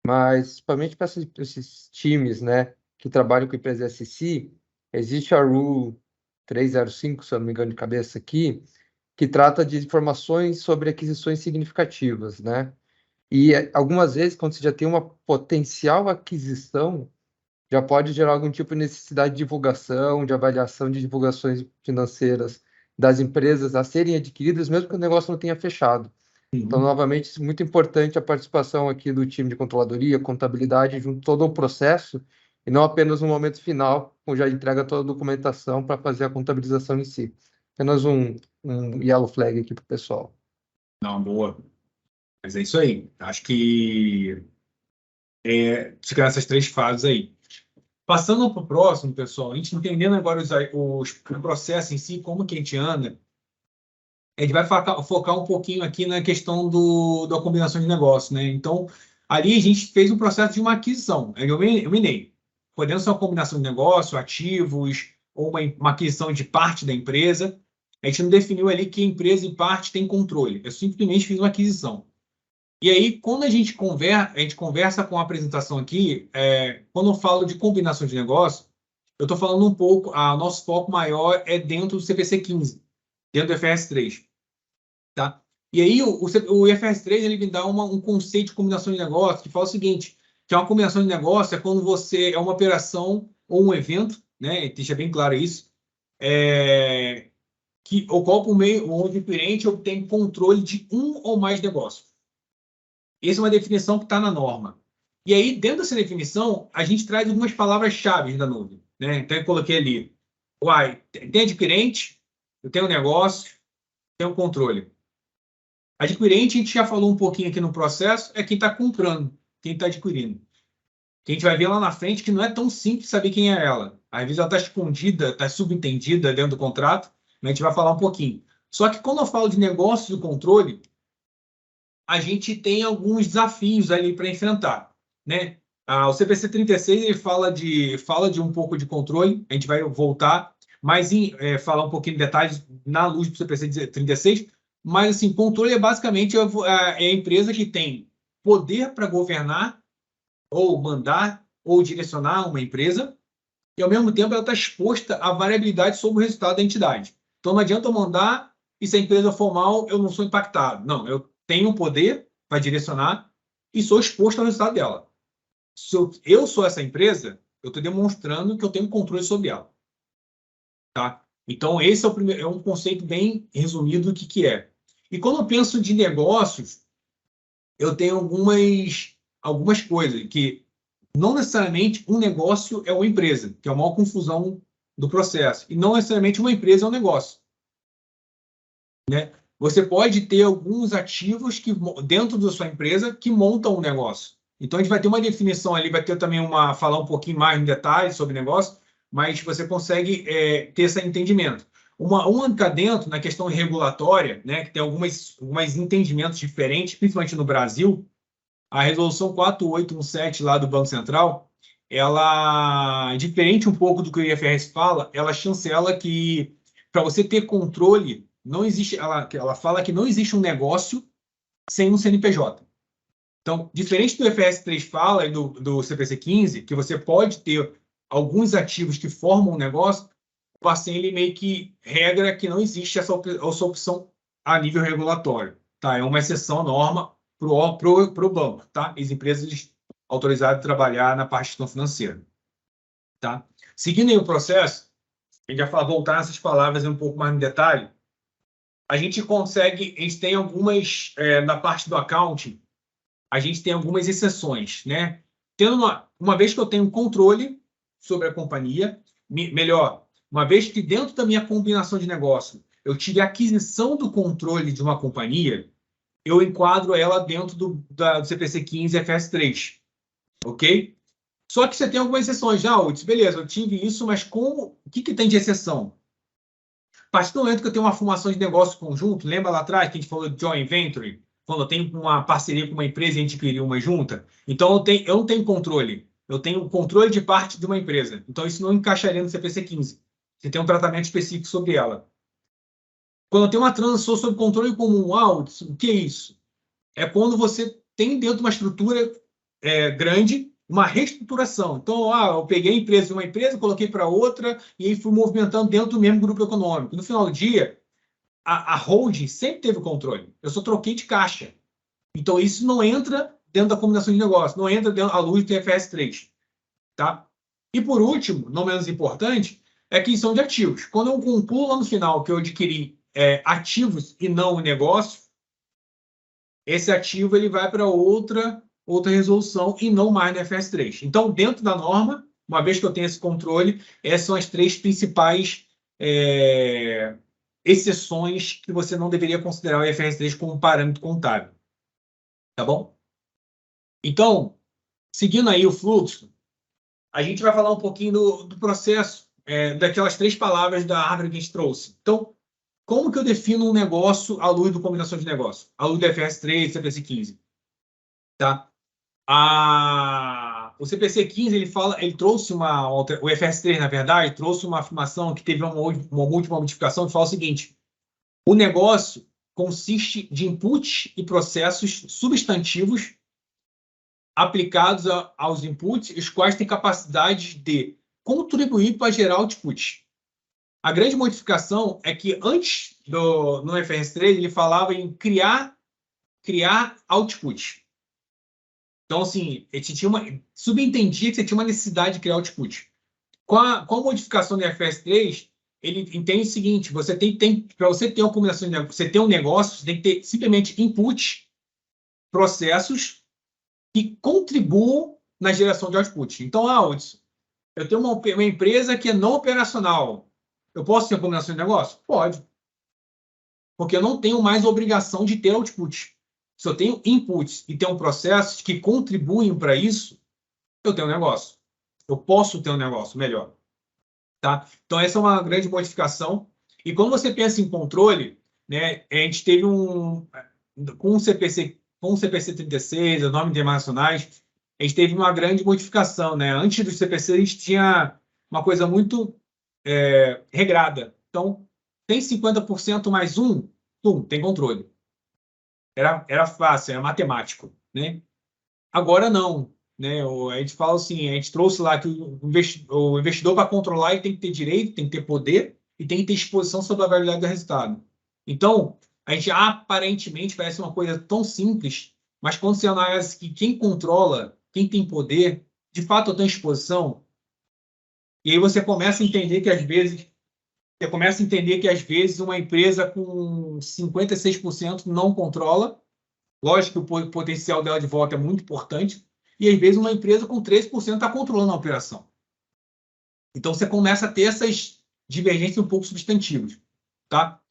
Mas, principalmente para esses times, né, que trabalham com empresas SEC, existe a Rule 305, se eu não me engano de cabeça aqui, que trata de informações sobre aquisições significativas, né? E algumas vezes, quando você já tem uma potencial aquisição, já pode gerar algum tipo de necessidade de divulgação, de avaliação de divulgações financeiras das empresas a serem adquiridas, mesmo que o negócio não tenha fechado. Então, novamente, muito importante a participação aqui do time de controladoria, contabilidade, junto todo o processo, e não apenas no momento final, quando já entrega toda a documentação para fazer a contabilização em si. Apenas um yellow flag aqui para o pessoal. Não, boa. Mas é isso aí. Acho que fica nessas 3 fases aí. Passando para o próximo, pessoal, a gente entendendo agora o processo em si, como que a gente anda, a gente vai focar um pouquinho aqui na questão da combinação de negócio, né? Então, Ali a gente fez um processo de uma aquisição, eu M&A. Podendo ser uma combinação de negócio, ativos, ou uma aquisição de parte da empresa. A gente não definiu ali que empresa e parte tem controle. Eu simplesmente fiz uma aquisição. E aí, quando a gente conversa com a apresentação aqui, quando eu falo de combinação de negócio, eu estou falando um pouco, nosso foco maior é dentro do CPC 15, dentro do IFRS 3. Tá? E aí, o IFRS 3 ele me dá um conceito de combinação de negócio que fala o seguinte, que uma combinação de negócio é quando você é uma operação ou um evento, né? Deixa bem claro isso, que ocorre por meio onde o cliente obtém controle de um ou mais negócios. Essa é uma definição que está na norma. E aí, dentro dessa definição, a gente traz algumas palavras-chave da nuvem. Né? Então, eu coloquei ali, tem adquirente, eu tenho um negócio, tenho um controle. Adquirente, a gente já falou um pouquinho aqui no processo, é quem está comprando, quem está adquirindo. Que a gente vai ver lá na frente que não é tão simples saber quem é ela. Às vezes ela está escondida, está subentendida dentro do contrato, mas a gente vai falar um pouquinho. Só que quando eu falo de negócio e controle, a gente tem alguns desafios ali para enfrentar, né? O CPC 36 ele fala de um pouco de controle, a gente vai voltar, mas falar um pouquinho de detalhes na luz do CPC 36, mas assim, controle é basicamente a empresa que tem poder para governar, ou mandar, ou direcionar uma empresa, e ao mesmo tempo ela está exposta à variabilidade sobre o resultado da entidade. Então não adianta eu mandar e se a empresa for mal, eu não sou impactado. Não, eu tenho poder para direcionar e sou exposto ao resultado dela. Se eu sou essa empresa, eu estou demonstrando que eu tenho controle sobre ela. Tá? Então, esse é um conceito bem resumido do que é. E quando eu penso de negócios, eu tenho algumas coisas que não necessariamente um negócio é uma empresa, que é a maior confusão do processo. E não necessariamente uma empresa é um negócio. Né? Você pode ter alguns ativos que dentro da sua empresa que montam um negócio. Então, a gente vai ter uma definição ali, vai ter também falar um pouquinho mais em detalhes sobre negócio, mas você consegue ter esse entendimento. Uma cá dentro, na questão regulatória, né, que tem alguns entendimentos diferentes, principalmente no Brasil, a resolução 4817 lá do Banco Central, ela, diferente um pouco do que o IFRS fala, ela chancela que para você ter controle, não existe, ela fala que não existe um negócio sem um CNPJ. Então, diferente do IFRS 3 fala e do CPC 15, que você pode ter alguns ativos que formam um negócio, o Bacen ele meio que regra que não existe essa opção a nível regulatório. Tá? É uma exceção à norma para o banco, tá? As empresas autorizadas a trabalhar na parte de gestão financeira. Tá? Seguindo aí o processo, a gente vai voltar nessas palavras um pouco mais no detalhe. A gente tem algumas, na parte do accounting, a gente tem algumas exceções, né? Tendo uma vez que eu tenho controle sobre a companhia, melhor, uma vez que dentro da minha combinação de negócio eu tive a aquisição do controle de uma companhia, eu enquadro ela dentro do CPC 15 e FS 3, ok? Só que você tem algumas exceções. Beleza, eu tive isso, mas o que tem de exceção? A partir do momento que eu tenho uma formação de negócio conjunto, lembra lá atrás que a gente falou de joint venture? Quando eu tenho uma parceria com uma empresa e a gente adquiriu uma junta? Então, eu não tenho controle. Eu tenho controle de parte de uma empresa. Então, isso não encaixaria no CPC 15. Você tem um tratamento específico sobre ela. Quando eu tenho uma transação sob controle comum, o que é isso? É quando você tem dentro de uma estrutura grande uma reestruturação. Então, eu peguei a empresa de uma empresa, coloquei para outra e aí fui movimentando dentro do mesmo grupo econômico. No final do dia, a holding sempre teve o controle. Eu só troquei de caixa. Então, isso não entra dentro da combinação de negócio, não entra dentro da luz do IFRS 3. Tá? E, por último, não menos importante, é a aquisição de ativos. Quando eu concluo lá no final que eu adquiri ativos e não o negócio, esse ativo ele vai para outra resolução e não mais no IFRS 3. Então, dentro da norma, uma vez que eu tenho esse controle, essas são as três principais exceções que você não deveria considerar o IFRS 3 como um parâmetro contábil. Tá bom? Então, seguindo aí o fluxo, a gente vai falar um pouquinho do processo, daquelas três palavras da árvore que a gente trouxe. Então, como que eu defino um negócio à luz do combinação de negócio? À luz do IFRS 3 e CPC 15? Tá? O CPC 15 ele trouxe o FS 3, na verdade, trouxe uma afirmação que teve uma última modificação que fala o seguinte: o negócio consiste de inputs e processos substantivos aplicados aos inputs, os quais têm capacidade de contribuir para gerar output. A grande modificação é que antes no FS3 ele falava em criar output. Então, assim, subentendia que você tinha uma necessidade de criar output. Com a modificação do FS3, ele entende o seguinte: para você ter uma combinação de negócio, você ter um negócio, você tem que ter simplesmente input, processos que contribuam na geração de output. Então, Hudson, eu tenho uma empresa que é não operacional. Eu posso ter uma combinação de negócio? Pode. Porque eu não tenho mais a obrigação de ter output. Se eu tenho inputs e tenho processos que contribuem para isso, eu tenho um negócio. Eu posso ter um negócio melhor. Tá? Então, essa é uma grande modificação. E quando você pensa em controle, né, a gente teve com o CPC 36, as normas internacionais, a gente teve uma grande modificação. Né? Antes do CPC, a gente tinha uma coisa muito regrada. Então, tem 50% mais tem controle. Era fácil, era matemático. Né? Agora não. Né? A gente fala assim, a gente trouxe lá que o investidor para controlar ele tem que ter direito, tem que ter poder e tem que ter exposição sobre a variabilidade do resultado. Então, a gente aparentemente parece uma coisa tão simples, mas quando você analisa que quem controla, quem tem poder, de fato tem exposição, e aí você começa a entender que às vezes uma empresa com 56% não controla. Lógico que o potencial dela de volta é muito importante. E, às vezes, uma empresa com 13% está controlando a operação. Então, você começa a ter essas divergências um pouco substantivas. Tá?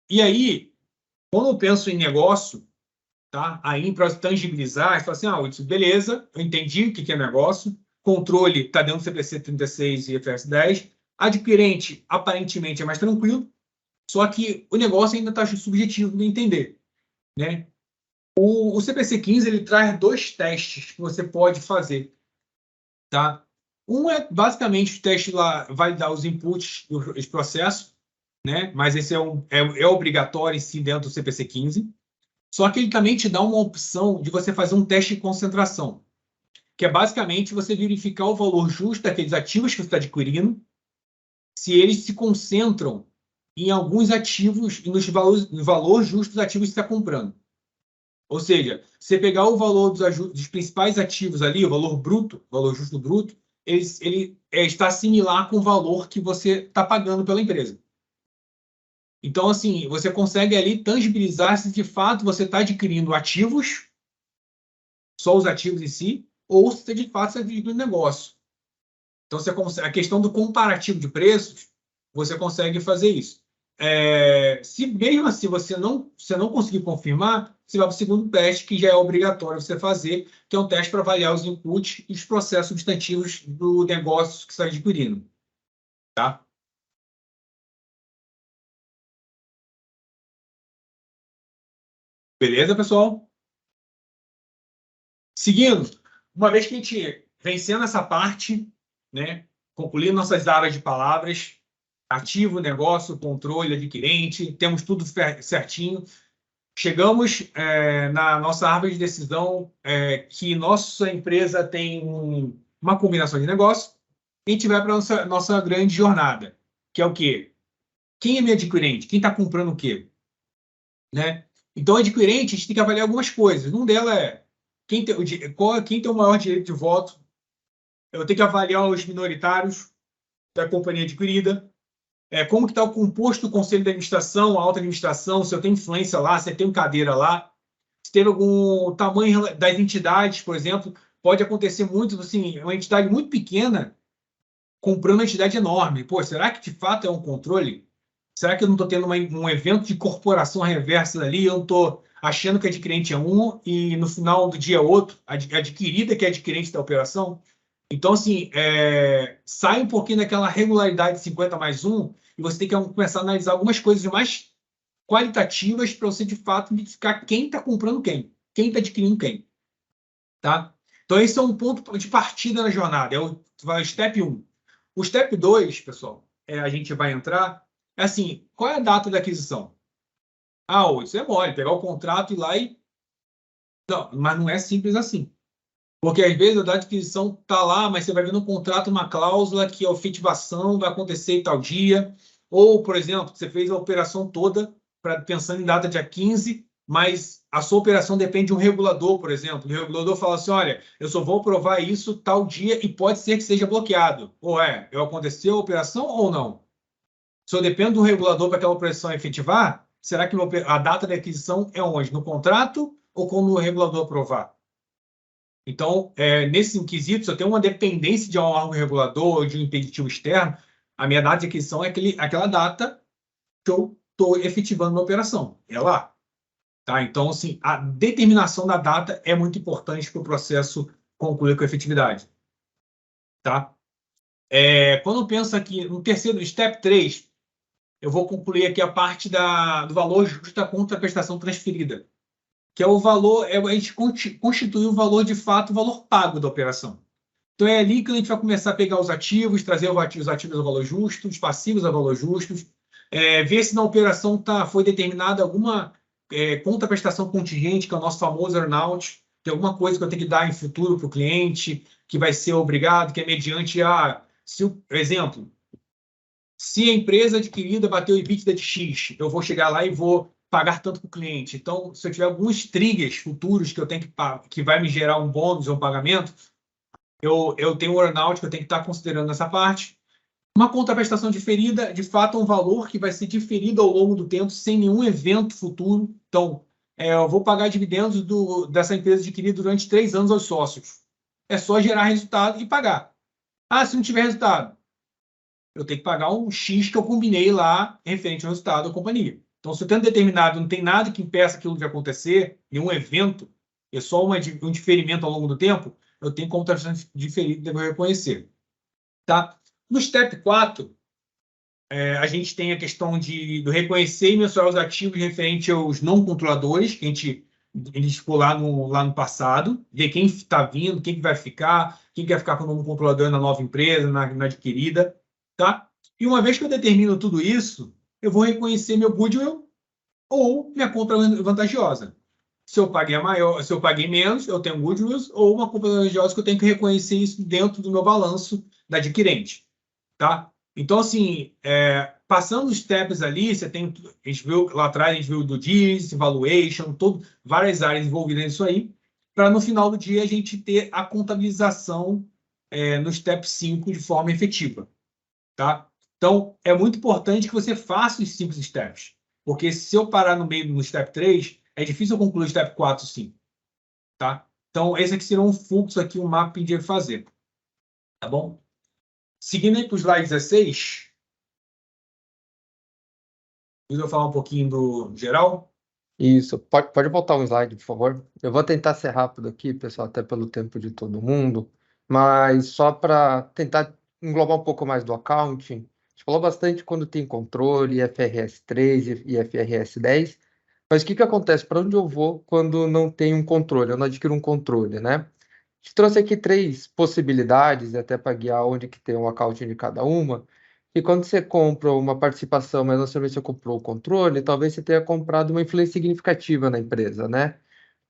E aí, quando eu penso em negócio, tá? Aí, para tangibilizar, você fala assim, beleza, eu entendi o que é negócio, controle está dentro do CPC 36 e FS 10, adquirente, aparentemente, é mais tranquilo, só que o negócio ainda está subjetivo de entender. Né? O CPC 15 ele traz 2 testes que você pode fazer. Tá? Um é basicamente o teste lá, validar os inputs e os processos, né? Mas esse é obrigatório em si dentro do CPC 15. Só que ele também te dá uma opção de você fazer um teste de concentração, que é basicamente você verificar o valor justo daqueles ativos que você está adquirindo, se eles se concentram em alguns ativos e no valor justo dos ativos que você está comprando. Ou seja, você pegar o valor dos principais ativos ali, o valor bruto, o valor justo bruto, ele está similar com o valor que você está pagando pela empresa. Então, assim, você consegue ali tangibilizar se de fato você está adquirindo ativos, só os ativos em si, ou se de fato você está adquirindo negócio. Então, a questão do comparativo de preços, você consegue fazer isso. Se mesmo assim você não conseguir confirmar, você vai para o segundo teste, que já é obrigatório você fazer, que é um teste para avaliar os inputs e os processos substantivos do negócio que você está adquirindo. Tá? Beleza, pessoal? Seguindo, uma vez que a gente vencendo essa parte, né, concluindo nossas áreas de palavras, ativo, negócio, controle, adquirente, temos tudo certinho. Chegamos na nossa árvore de decisão, que nossa empresa tem uma combinação de negócio, e a gente vai para a nossa grande jornada, que é o quê? Quem é meu adquirente? Quem está comprando o quê? Né? Então, adquirente, a gente tem que avaliar algumas coisas. Um delas é quem tem o maior direito de voto. Eu tenho que avaliar os minoritários da companhia adquirida. Como que está o composto do conselho de administração, a alta administração, se eu tenho influência lá, se eu tenho cadeira lá, se teve algum tamanho das entidades, por exemplo, pode acontecer muito, assim, uma entidade muito pequena comprando uma entidade enorme. Pô, será que de fato é um controle? Será que eu não estou tendo um evento de corporação reversa ali, eu não estou achando que adquirente é um e no final do dia é outro, adquirida que é adquirente da operação? Então, assim, sai um pouquinho daquela regularidade de 50 mais 1 e você tem que começar a analisar algumas coisas mais qualitativas para você, de fato, identificar quem está comprando quem. quem está adquirindo quem. Tá? Então, esse é um ponto de partida na jornada, é o step 1. O step 2, pessoal, a gente vai entrar, é assim, qual é a data da aquisição? Isso é mole, pegar o contrato e ir lá e... Não, mas não é simples assim. Porque, às vezes, a data de aquisição está lá, mas você vai ver no contrato uma cláusula que a efetivação vai acontecer em tal dia. Ou, por exemplo, você fez a operação toda pensando em data dia 15, mas a sua operação depende de um regulador, por exemplo. O regulador fala assim, olha, eu só vou aprovar isso tal dia e pode ser que seja bloqueado. Eu aconteceu a operação ou não? Se eu dependo do regulador para aquela operação efetivar, será que a data da aquisição é onde? No contrato ou quando o regulador aprovar? Então, nesse quesito, se eu tenho uma dependência de um órgão regulador ou de um impeditivo externo, a minha data de aquisição é aquela data que eu estou efetivando uma operação. É lá. Tá? Então, assim, a determinação da data é muito importante para o processo concluir com efetividade. Tá? Quando eu penso aqui no terceiro, step 3, eu vou concluir aqui a parte do valor justo da contraprestação transferida, que é o valor, a gente constitui o valor de fato, o valor pago da operação. Então, é ali que a gente vai começar a pegar os ativos, trazer os ativos ao valor justo, os passivos ao valor justos, ver se na operação foi determinada alguma contraprestação contingente, que é o nosso famoso earn-out, tem alguma coisa que eu tenho que dar em futuro para o cliente, que vai ser obrigado, que é mediante exemplo, se a empresa adquirida bateu o EBITDA de X, eu vou chegar lá e vou pagar tanto para o cliente. Então, se eu tiver alguns triggers futuros que eu tenho que vai me gerar um bônus ou um pagamento, eu tenho um earn-out que eu tenho que estar considerando nessa parte. Uma contraprestação diferida, de fato, é um valor que vai ser diferido ao longo do tempo, sem nenhum evento futuro. Então, eu vou pagar dividendos dessa empresa adquirida durante 3 anos aos sócios. É só gerar resultado e pagar. Se não tiver resultado, eu tenho que pagar um X que eu combinei lá, referente ao resultado da companhia. Então, se eu tenho determinado, não tem nada que impeça aquilo de acontecer, nenhum evento, é só um diferimento ao longo do tempo, eu tenho como contraprestação diferida, devo reconhecer. Tá? No step 4, a gente tem a questão do reconhecer e mensurar os ativos referente aos não controladores, que a gente ficou lá no passado, ver quem está vindo, quem que vai ficar, quem quer ficar com o novo controlador na nova empresa, na adquirida. Tá? E uma vez que eu determino tudo isso, eu vou reconhecer meu goodwill ou minha compra vantajosa. Se eu paguei se eu paguei menos, eu tenho goodwill ou uma compra vantajosa que eu tenho que reconhecer isso dentro do meu balanço da adquirente. Tá? Então, assim, passando os steps ali, a gente viu lá atrás, a gente viu do diligence, valuation, várias áreas envolvidas nisso aí, para no final do dia a gente ter a contabilização no step 5 de forma efetiva. Tá? Então, é muito importante que você faça os 5 steps, porque se eu parar no meio no step 3, é difícil eu concluir o step 4 e 5. Tá? Então, esse aqui será um fluxo, aqui, um mapping de fazer. Tá bom? Seguindo aí para o slide 16, eu vou falar um pouquinho do geral. Isso, pode voltar um slide, por favor. Eu vou tentar ser rápido aqui, pessoal, até pelo tempo de todo mundo, mas só para tentar englobar um pouco mais do accounting. A gente falou bastante quando tem controle, IFRS 3 e IFRS 10, mas o que acontece? Para onde eu vou quando não tenho um controle, eu não adquiro um controle, né? A gente trouxe aqui 3 possibilidades, até para guiar onde que tem o accounting de cada uma. E quando você compra uma participação, mas não necessariamente você comprou o controle, talvez você tenha comprado uma influência significativa na empresa, né?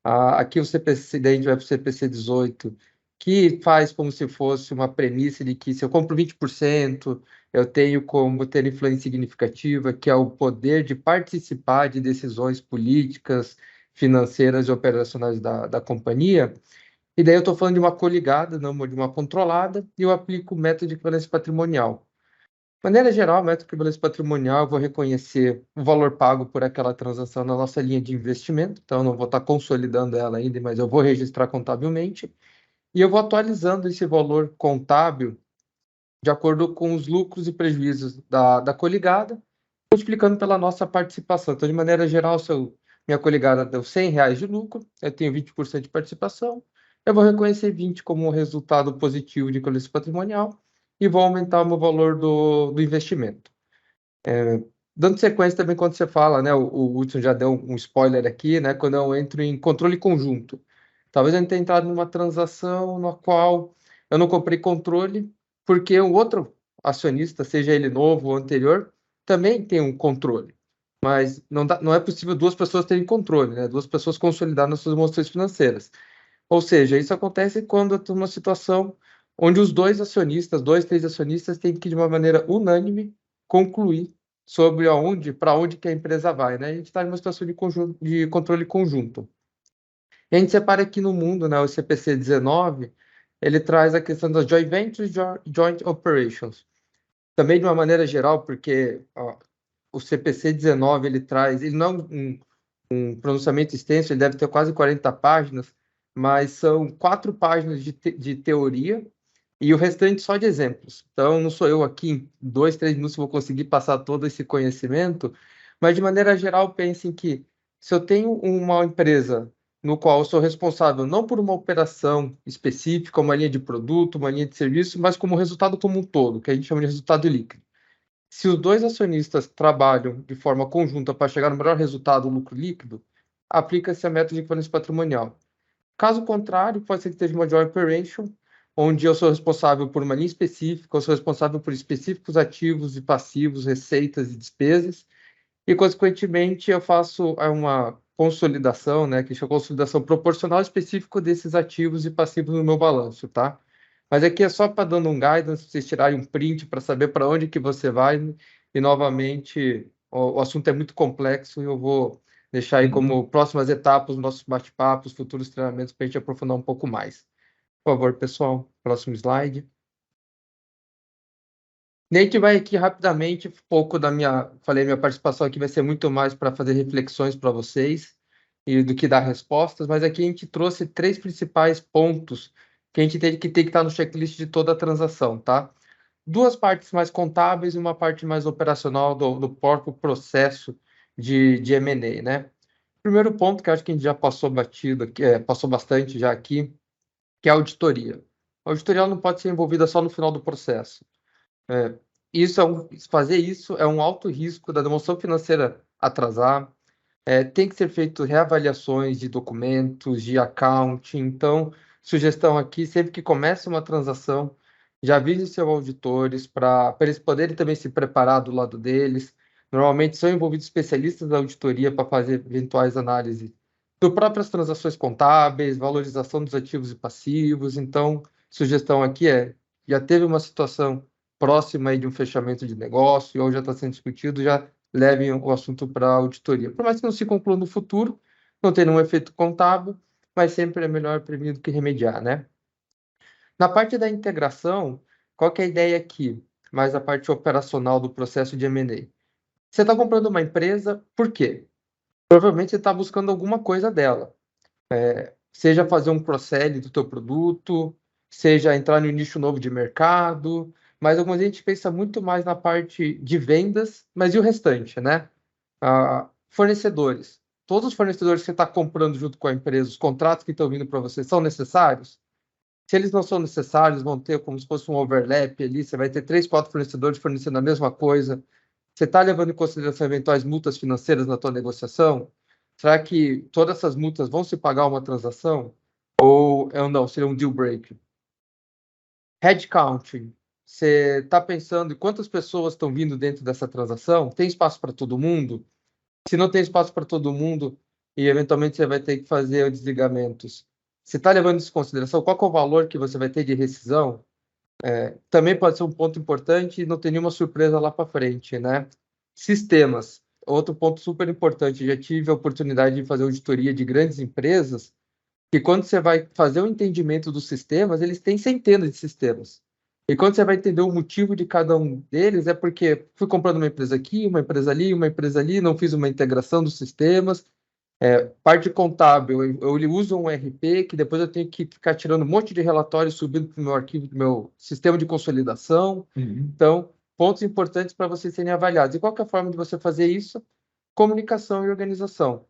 Aqui o CPC, daí a gente vai para o CPC 18, que faz como se fosse uma premissa de que se eu compro 20%, eu tenho como ter influência significativa, que é o poder de participar de decisões políticas, financeiras e operacionais da companhia. E daí eu estou falando de uma coligada, não de uma controlada, e eu aplico o método de equivalência patrimonial. De maneira geral, o método de equivalência patrimonial, eu vou reconhecer o valor pago por aquela transação na nossa linha de investimento, então eu não vou estar consolidando ela ainda, mas eu vou registrar contabilmente, e eu vou atualizando esse valor contábil de acordo com os lucros e prejuízos da coligada, multiplicando pela nossa participação. Então, de maneira geral, se minha coligada deu R$100 de lucro, eu tenho 20% de participação, eu vou reconhecer 20 como um resultado positivo de equivalência patrimonial, e vou aumentar o meu valor do investimento. dando sequência também quando você fala, né? O Hudson já deu um spoiler aqui, né? Quando eu entro em controle conjunto. Talvez eu tenha entrado numa transação na qual eu não comprei controle, porque o outro acionista, seja ele novo ou anterior, também tem um controle. Mas não é possível duas pessoas terem controle, né? Duas pessoas consolidadas nas suas emoções financeiras. Ou seja, isso acontece quando eu estou numa situação onde os dois acionistas, dois, três acionistas, têm que, de uma maneira unânime, concluir sobre para onde que a empresa vai, né? A gente está numa situação de controle conjunto. E a gente separa aqui no mundo, né? O CPC 19, ele traz a questão das joint ventures, joint operations. Também de uma maneira geral, porque o CPC 19, ele não é um pronunciamento extenso, ele deve ter quase 40 páginas, mas são 4 páginas de teoria e o restante só de exemplos. Então, não sou eu aqui, em 2, 3 minutos, vou conseguir passar todo esse conhecimento, mas de maneira geral, pensem que se eu tenho uma empresa no qual eu sou responsável não por uma operação específica, uma linha de produto, uma linha de serviço, mas como resultado como um todo, que a gente chama de resultado líquido. Se os dois acionistas trabalham de forma conjunta para chegar no melhor resultado, o lucro líquido, aplica-se a método de equivalência patrimonial. Caso contrário, pode ser que esteja uma joint operation, onde eu sou responsável por uma linha específica, eu sou responsável por específicos ativos e passivos, receitas e despesas, e, consequentemente, eu faço uma consolidação, né, que chama consolidação proporcional específica desses ativos e passivos no meu balanço, tá? Mas aqui é só para dando um guidance, vocês tirarem um print para saber para onde que você vai, e, novamente, o assunto é muito complexo e eu vou deixar aí como próximas etapas, nossos bate-papos, futuros treinamentos, para a gente aprofundar um pouco mais. Por favor, pessoal, próximo slide. E a gente vai aqui rapidamente, pouco falei, minha participação aqui vai ser muito mais para fazer reflexões para vocês e do que dar respostas, mas aqui a gente trouxe 3 principais pontos que a gente tem que estar no checklist de toda a transação, tá? 2 partes mais contábeis e uma parte mais operacional do próprio processo de M&A, né? Primeiro ponto que eu acho que a gente já passou batido, passou bastante já aqui, que é a auditoria. A auditoria não pode ser envolvida só no final do processo. Fazer isso é um alto risco da demonstração financeira atrasar. Tem que ser feito reavaliações de documentos, de accounting. Então, sugestão aqui, sempre que começa uma transação, já avise seus auditores para eles poderem também se preparar do lado deles. Normalmente são envolvidos especialistas da auditoria para fazer eventuais análises das próprias transações contábeis, valorização dos ativos e passivos. Então, sugestão aqui já teve uma situação próxima aí de um fechamento de negócio, ou já está sendo discutido, já levem o assunto para a auditoria. Por mais que não se conclua no futuro, não tem nenhum efeito contábil, mas sempre é melhor prevenir do que remediar, né? Na parte da integração, qual que é a ideia aqui? Mais a parte operacional do processo de M&A. Você está comprando uma empresa, por quê? Provavelmente você está buscando alguma coisa dela. Seja fazer um cross-selling do teu produto, seja entrar no nicho novo de mercado, mas algumas vezes a gente pensa muito mais na parte de vendas, mas e o restante, né? Fornecedores. Todos os fornecedores que você está comprando junto com a empresa, os contratos que estão vindo para você, são necessários? Se eles não são necessários, vão ter como se fosse um overlap ali, você vai ter 3, 4 fornecedores fornecendo a mesma coisa. Você está levando em consideração eventuais multas financeiras na tua negociação? Será que todas essas multas vão se pagar uma transação? Ou não, seria um deal breaker? Headcount. Você está pensando em quantas pessoas estão vindo dentro dessa transação? Tem espaço para todo mundo? Se não tem espaço para todo mundo e eventualmente você vai ter que fazer desligamentos, você está levando isso em consideração? Qual que é o valor que você vai ter de rescisão? Também pode ser um ponto importante e não ter nenhuma surpresa lá para frente, né? Sistemas. Outro ponto super importante. Já tive a oportunidade de fazer auditoria de grandes empresas que quando você vai fazer o entendimento dos sistemas, eles têm centenas de sistemas. E quando você vai entender o motivo de cada um deles, é porque fui comprando uma empresa aqui, uma empresa ali, não fiz uma integração dos sistemas. Parte contábil, eu uso um RP que depois eu tenho que ficar tirando um monte de relatórios, subindo para o meu arquivo, do meu sistema de consolidação. Então, pontos importantes para vocês serem avaliados. E qual que é a forma de você fazer isso? Comunicação e organização.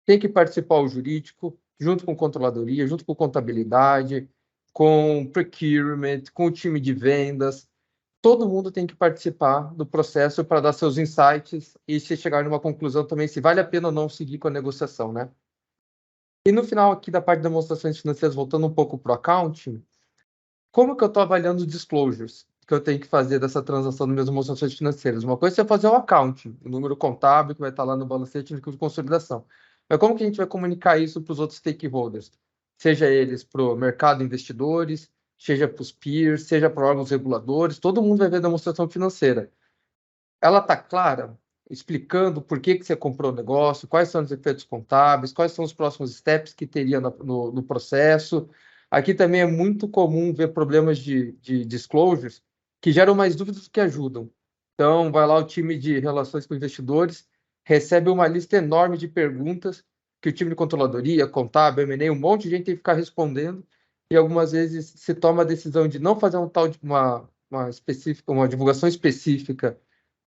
Tem que participar o jurídico, junto com controladoria, junto com contabilidade, com procurement, com o time de vendas. todo mundo tem que participar do processo para dar seus insights e se chegar numa conclusão também se vale a pena ou não seguir com a negociação, né? E no final aqui da parte de demonstrações financeiras, voltando um pouco para o accounting, como que eu estou avaliando os disclosures que eu tenho que fazer dessa transação nas minhas demonstrações financeiras? Uma coisa é fazer o accounting, o número contábil que vai estar lá no balancete de consolidação. Mas como que a gente vai comunicar isso para os outros stakeholders? Seja eles para o mercado investidores, seja para os peers, seja para órgãos reguladores, todo mundo vai ver a demonstração financeira. Ela está clara, explicando por que você comprou o negócio, quais são os efeitos contábeis, quais são os próximos steps que teria no processo. Aqui também é muito comum ver problemas de disclosures que geram mais dúvidas do que ajudam. Então, vai lá o time de relações com investidores, recebe uma lista enorme de perguntas que o time de controladoria, contábil, M&A, um monte de gente tem que ficar respondendo, e algumas vezes se toma a decisão de não fazer uma divulgação específica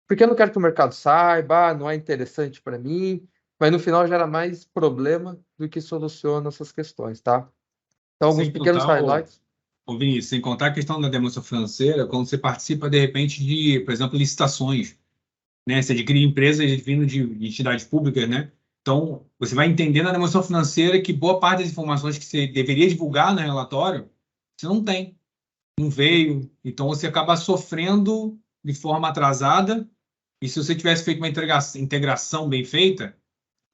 porque eu não quero que o mercado saiba, não é interessante para mim, mas no final gera mais problema do que soluciona essas questões, tá? Então, alguns Sem pequenos contar, highlights. Vinícius, sem contar a questão da demonstração financeira, quando você participa, de repente, de, por exemplo, licitações, né? Você adquire empresas vindo de entidades públicas, né? Então, você vai entender na demonstração financeira que boa parte das informações que você deveria divulgar no relatório, você não tem, não veio. Então, você acaba sofrendo de forma atrasada. E se você tivesse feito uma integração bem feita,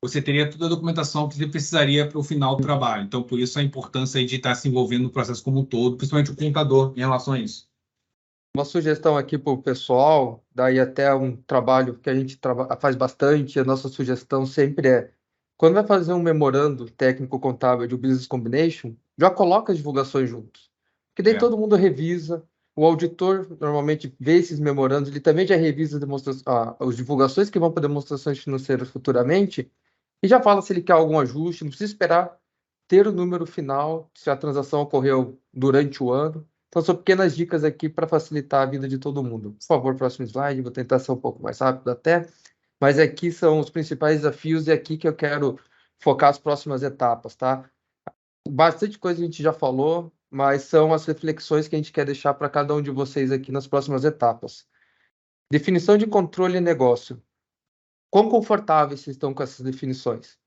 você teria toda a documentação que você precisaria para o final do trabalho. Então, por isso a importância aí de estar se envolvendo no processo como um todo, principalmente o contador, em relação a isso. Uma sugestão aqui para o pessoal, daí até um trabalho que a gente faz bastante, a nossa sugestão sempre é, quando vai fazer um memorando técnico-contábil de business combination, já coloca as divulgações juntos. Porque daí É. todo mundo revisa, o auditor normalmente vê esses memorandos, ele também já revisa as divulgações que vão para demonstrações financeiras futuramente, e já fala se ele quer algum ajuste, não precisa esperar ter o número final, se a transação ocorreu durante o ano. Então, são pequenas dicas aqui para facilitar a vida de todo mundo. Por favor, próximo slide, vou tentar ser um pouco mais rápido até. Mas aqui são os principais desafios e é aqui que eu quero focar as próximas etapas, tá? Bastante coisa a gente já falou, mas são as reflexões que a gente quer deixar para cada um de vocês aqui nas próximas etapas. Definição de controle e negócio. Quão confortáveis vocês estão com essas definições?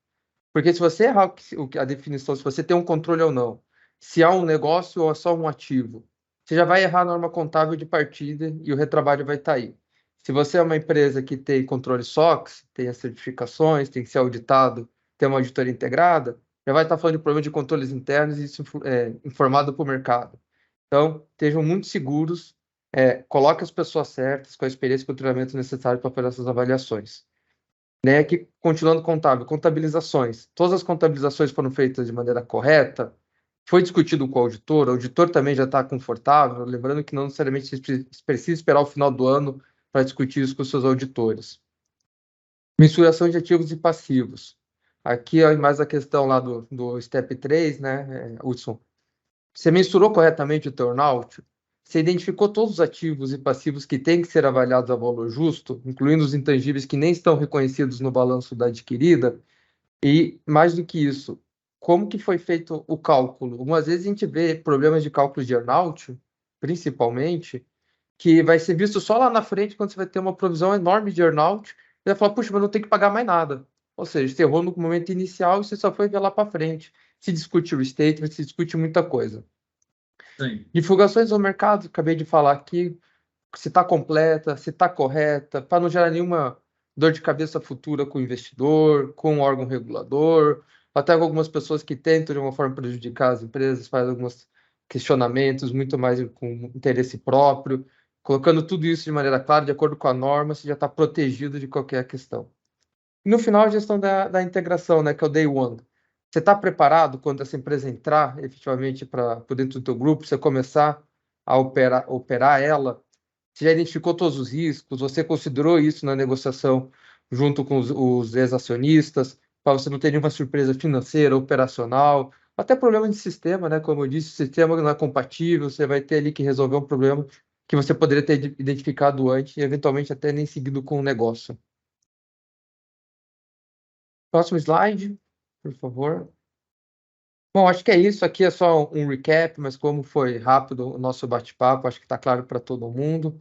Porque se você errar a definição, se você tem um controle ou não, se há um negócio ou é só um ativo, você já vai errar a norma contábil de partida e o retrabalho vai estar aí. Se você é uma empresa que tem controle SOX, tem as certificações, tem que ser auditado, tem uma auditoria integrada, já vai estar falando de problema de controles internos e isso é informado para o mercado. Então, estejam muito seguros, coloque as pessoas certas, com a experiência e com o treinamento necessário para fazer essas avaliações. Né, que, continuando contábil, contabilizações. Todas as contabilizações foram feitas de maneira correta, foi discutido com o auditor também já está confortável, lembrando que não necessariamente você precisa esperar o final do ano para discutir isso com os seus auditores. Mensuração de ativos e passivos. Aqui é mais a questão lá do Step 3, né, Hudson? Você mensurou corretamente o teu earnout? Você identificou todos os ativos e passivos que têm que ser avaliados a valor justo, incluindo os intangíveis que nem estão reconhecidos no balanço da adquirida? E, mais do que isso, como que foi feito o cálculo? Algumas vezes a gente vê problemas de cálculo de earnout, principalmente, que vai ser visto só lá na frente, quando você vai ter uma provisão enorme de earnout, e vai falar, puxa, mas não tem que pagar mais nada. Ou seja, você errou no momento inicial e você só foi ver lá para frente. Se discute o restatement, se discute muita coisa. Sim. Divulgações ao mercado, acabei de falar aqui, se está completa, se está correta, para não gerar nenhuma dor de cabeça futura com o investidor, com o órgão regulador, até com algumas pessoas que tentam de uma forma prejudicar as empresas, fazem alguns questionamentos muito mais com interesse próprio, colocando tudo isso de maneira clara, de acordo com a norma, você já está protegido de qualquer questão. E no final, a gestão da integração, né, que é o Day One. Você está preparado quando essa empresa entrar efetivamente para dentro do teu grupo, você começar a operar ela? Você já identificou todos os riscos? Você considerou isso na negociação junto com os ex-acionistas, para você não ter nenhuma surpresa financeira, operacional, até problema de sistema, né? Como eu disse, o sistema não é compatível, você vai ter ali que resolver um problema que você poderia ter identificado antes e eventualmente até nem seguido com o negócio. Próximo slide, por favor. Bom, acho que é isso. Aqui é só um recap, mas como foi rápido o nosso bate-papo, acho que está claro para todo mundo.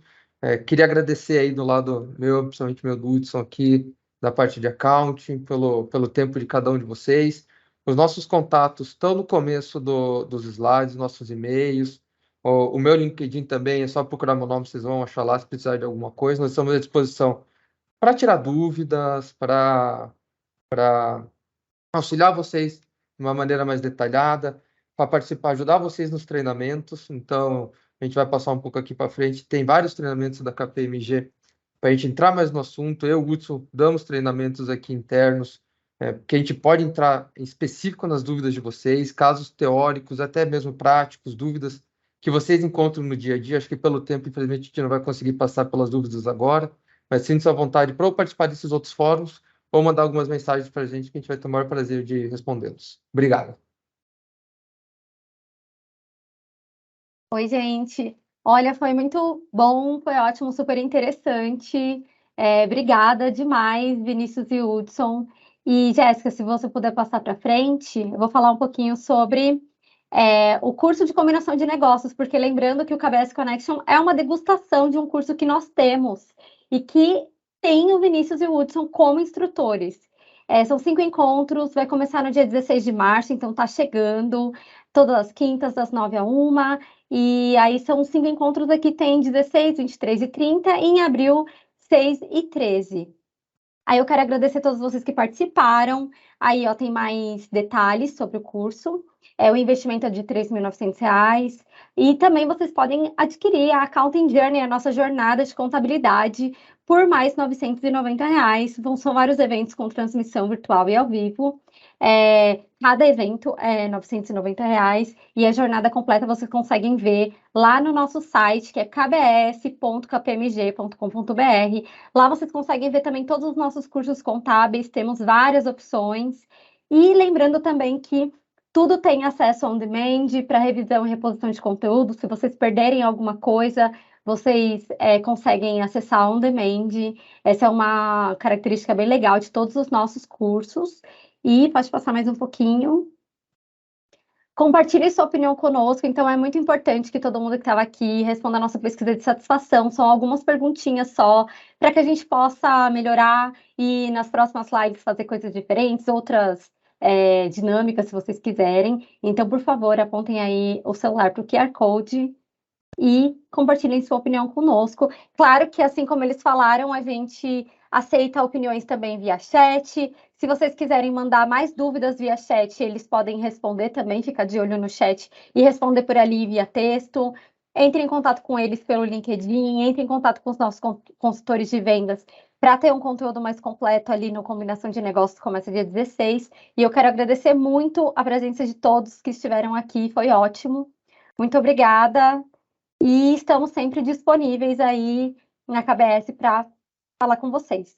Queria agradecer aí do lado meu, principalmente meu do Hudson aqui, da parte de accounting, pelo tempo de cada um de vocês. Os nossos contatos estão no começo dos slides, nossos e-mails. O meu LinkedIn também, é só procurar meu nome, vocês vão achar lá se precisar de alguma coisa. Nós estamos à disposição para tirar dúvidas, para auxiliar vocês de uma maneira mais detalhada, para participar, ajudar vocês nos treinamentos. Então, a gente vai passar um pouco aqui para frente. Tem vários treinamentos da KPMG para a gente entrar mais no assunto. Eu e o Hudson damos treinamentos aqui internos, que a gente pode entrar em específico nas dúvidas de vocês, casos teóricos, até mesmo práticos, dúvidas que vocês encontram no dia a dia. Acho que pelo tempo, infelizmente, a gente não vai conseguir passar pelas dúvidas agora, mas sinta-se à vontade para participar desses outros fóruns ou mandar algumas mensagens para a gente que a gente vai ter o maior prazer de respondê-los. Obrigado. Oi, gente. Olha, foi muito bom, foi ótimo, super interessante. Obrigada demais, Vinícius e Hudson. E, Jéssica, se você puder passar para frente, eu vou falar um pouquinho sobre o curso de combinação de negócios, porque lembrando que o KBS Connection é uma degustação de um curso que nós temos e que tem o Vinícius e o Hudson como instrutores. São 5 encontros, vai começar no dia 16 de março, então tá chegando, todas as quintas, das 9 a 1. E aí são 5 encontros aqui, tem 16, 23 e 30, e em abril, 6 e 13. Aí eu quero agradecer a todos vocês que participaram. Aí, ó, tem mais detalhes sobre o curso. O investimento é de R$ 3.900. E também vocês podem adquirir a Accounting Journey, a nossa jornada de contabilidade, por mais R$ 990. São vários eventos com transmissão virtual e ao vivo. Cada evento é R$ 990 e a jornada completa vocês conseguem ver lá no nosso site, que é kbs.kpmg.com.br. Lá vocês conseguem ver também todos os nossos cursos contábeis, temos várias opções. E lembrando também que tudo tem acesso on demand para revisão e reposição de conteúdo. Se vocês perderem alguma coisa, vocês conseguem acessar on demand. Essa é uma característica bem legal de todos os nossos cursos. E pode passar mais um pouquinho. Compartilhe sua opinião conosco, então é muito importante que todo mundo que estava aqui responda a nossa pesquisa de satisfação. São algumas perguntinhas só, para que a gente possa melhorar e nas próximas lives fazer coisas diferentes, outras dinâmicas, se vocês quiserem. Então, por favor, apontem aí o celular para o QR Code e compartilhem sua opinião conosco. Claro que, assim como eles falaram, a gente aceita opiniões também via chat. Se vocês quiserem mandar mais dúvidas via chat, eles podem responder também, fica de olho no chat e responder por ali via texto. Entre em contato com eles pelo LinkedIn, entre em contato com os nossos consultores de vendas para ter um conteúdo mais completo ali no Combinação de Negócios, começa dia 16. E eu quero agradecer muito a presença de todos que estiveram aqui, foi ótimo. Muito obrigada. E estamos sempre disponíveis aí na KBS para falar com vocês.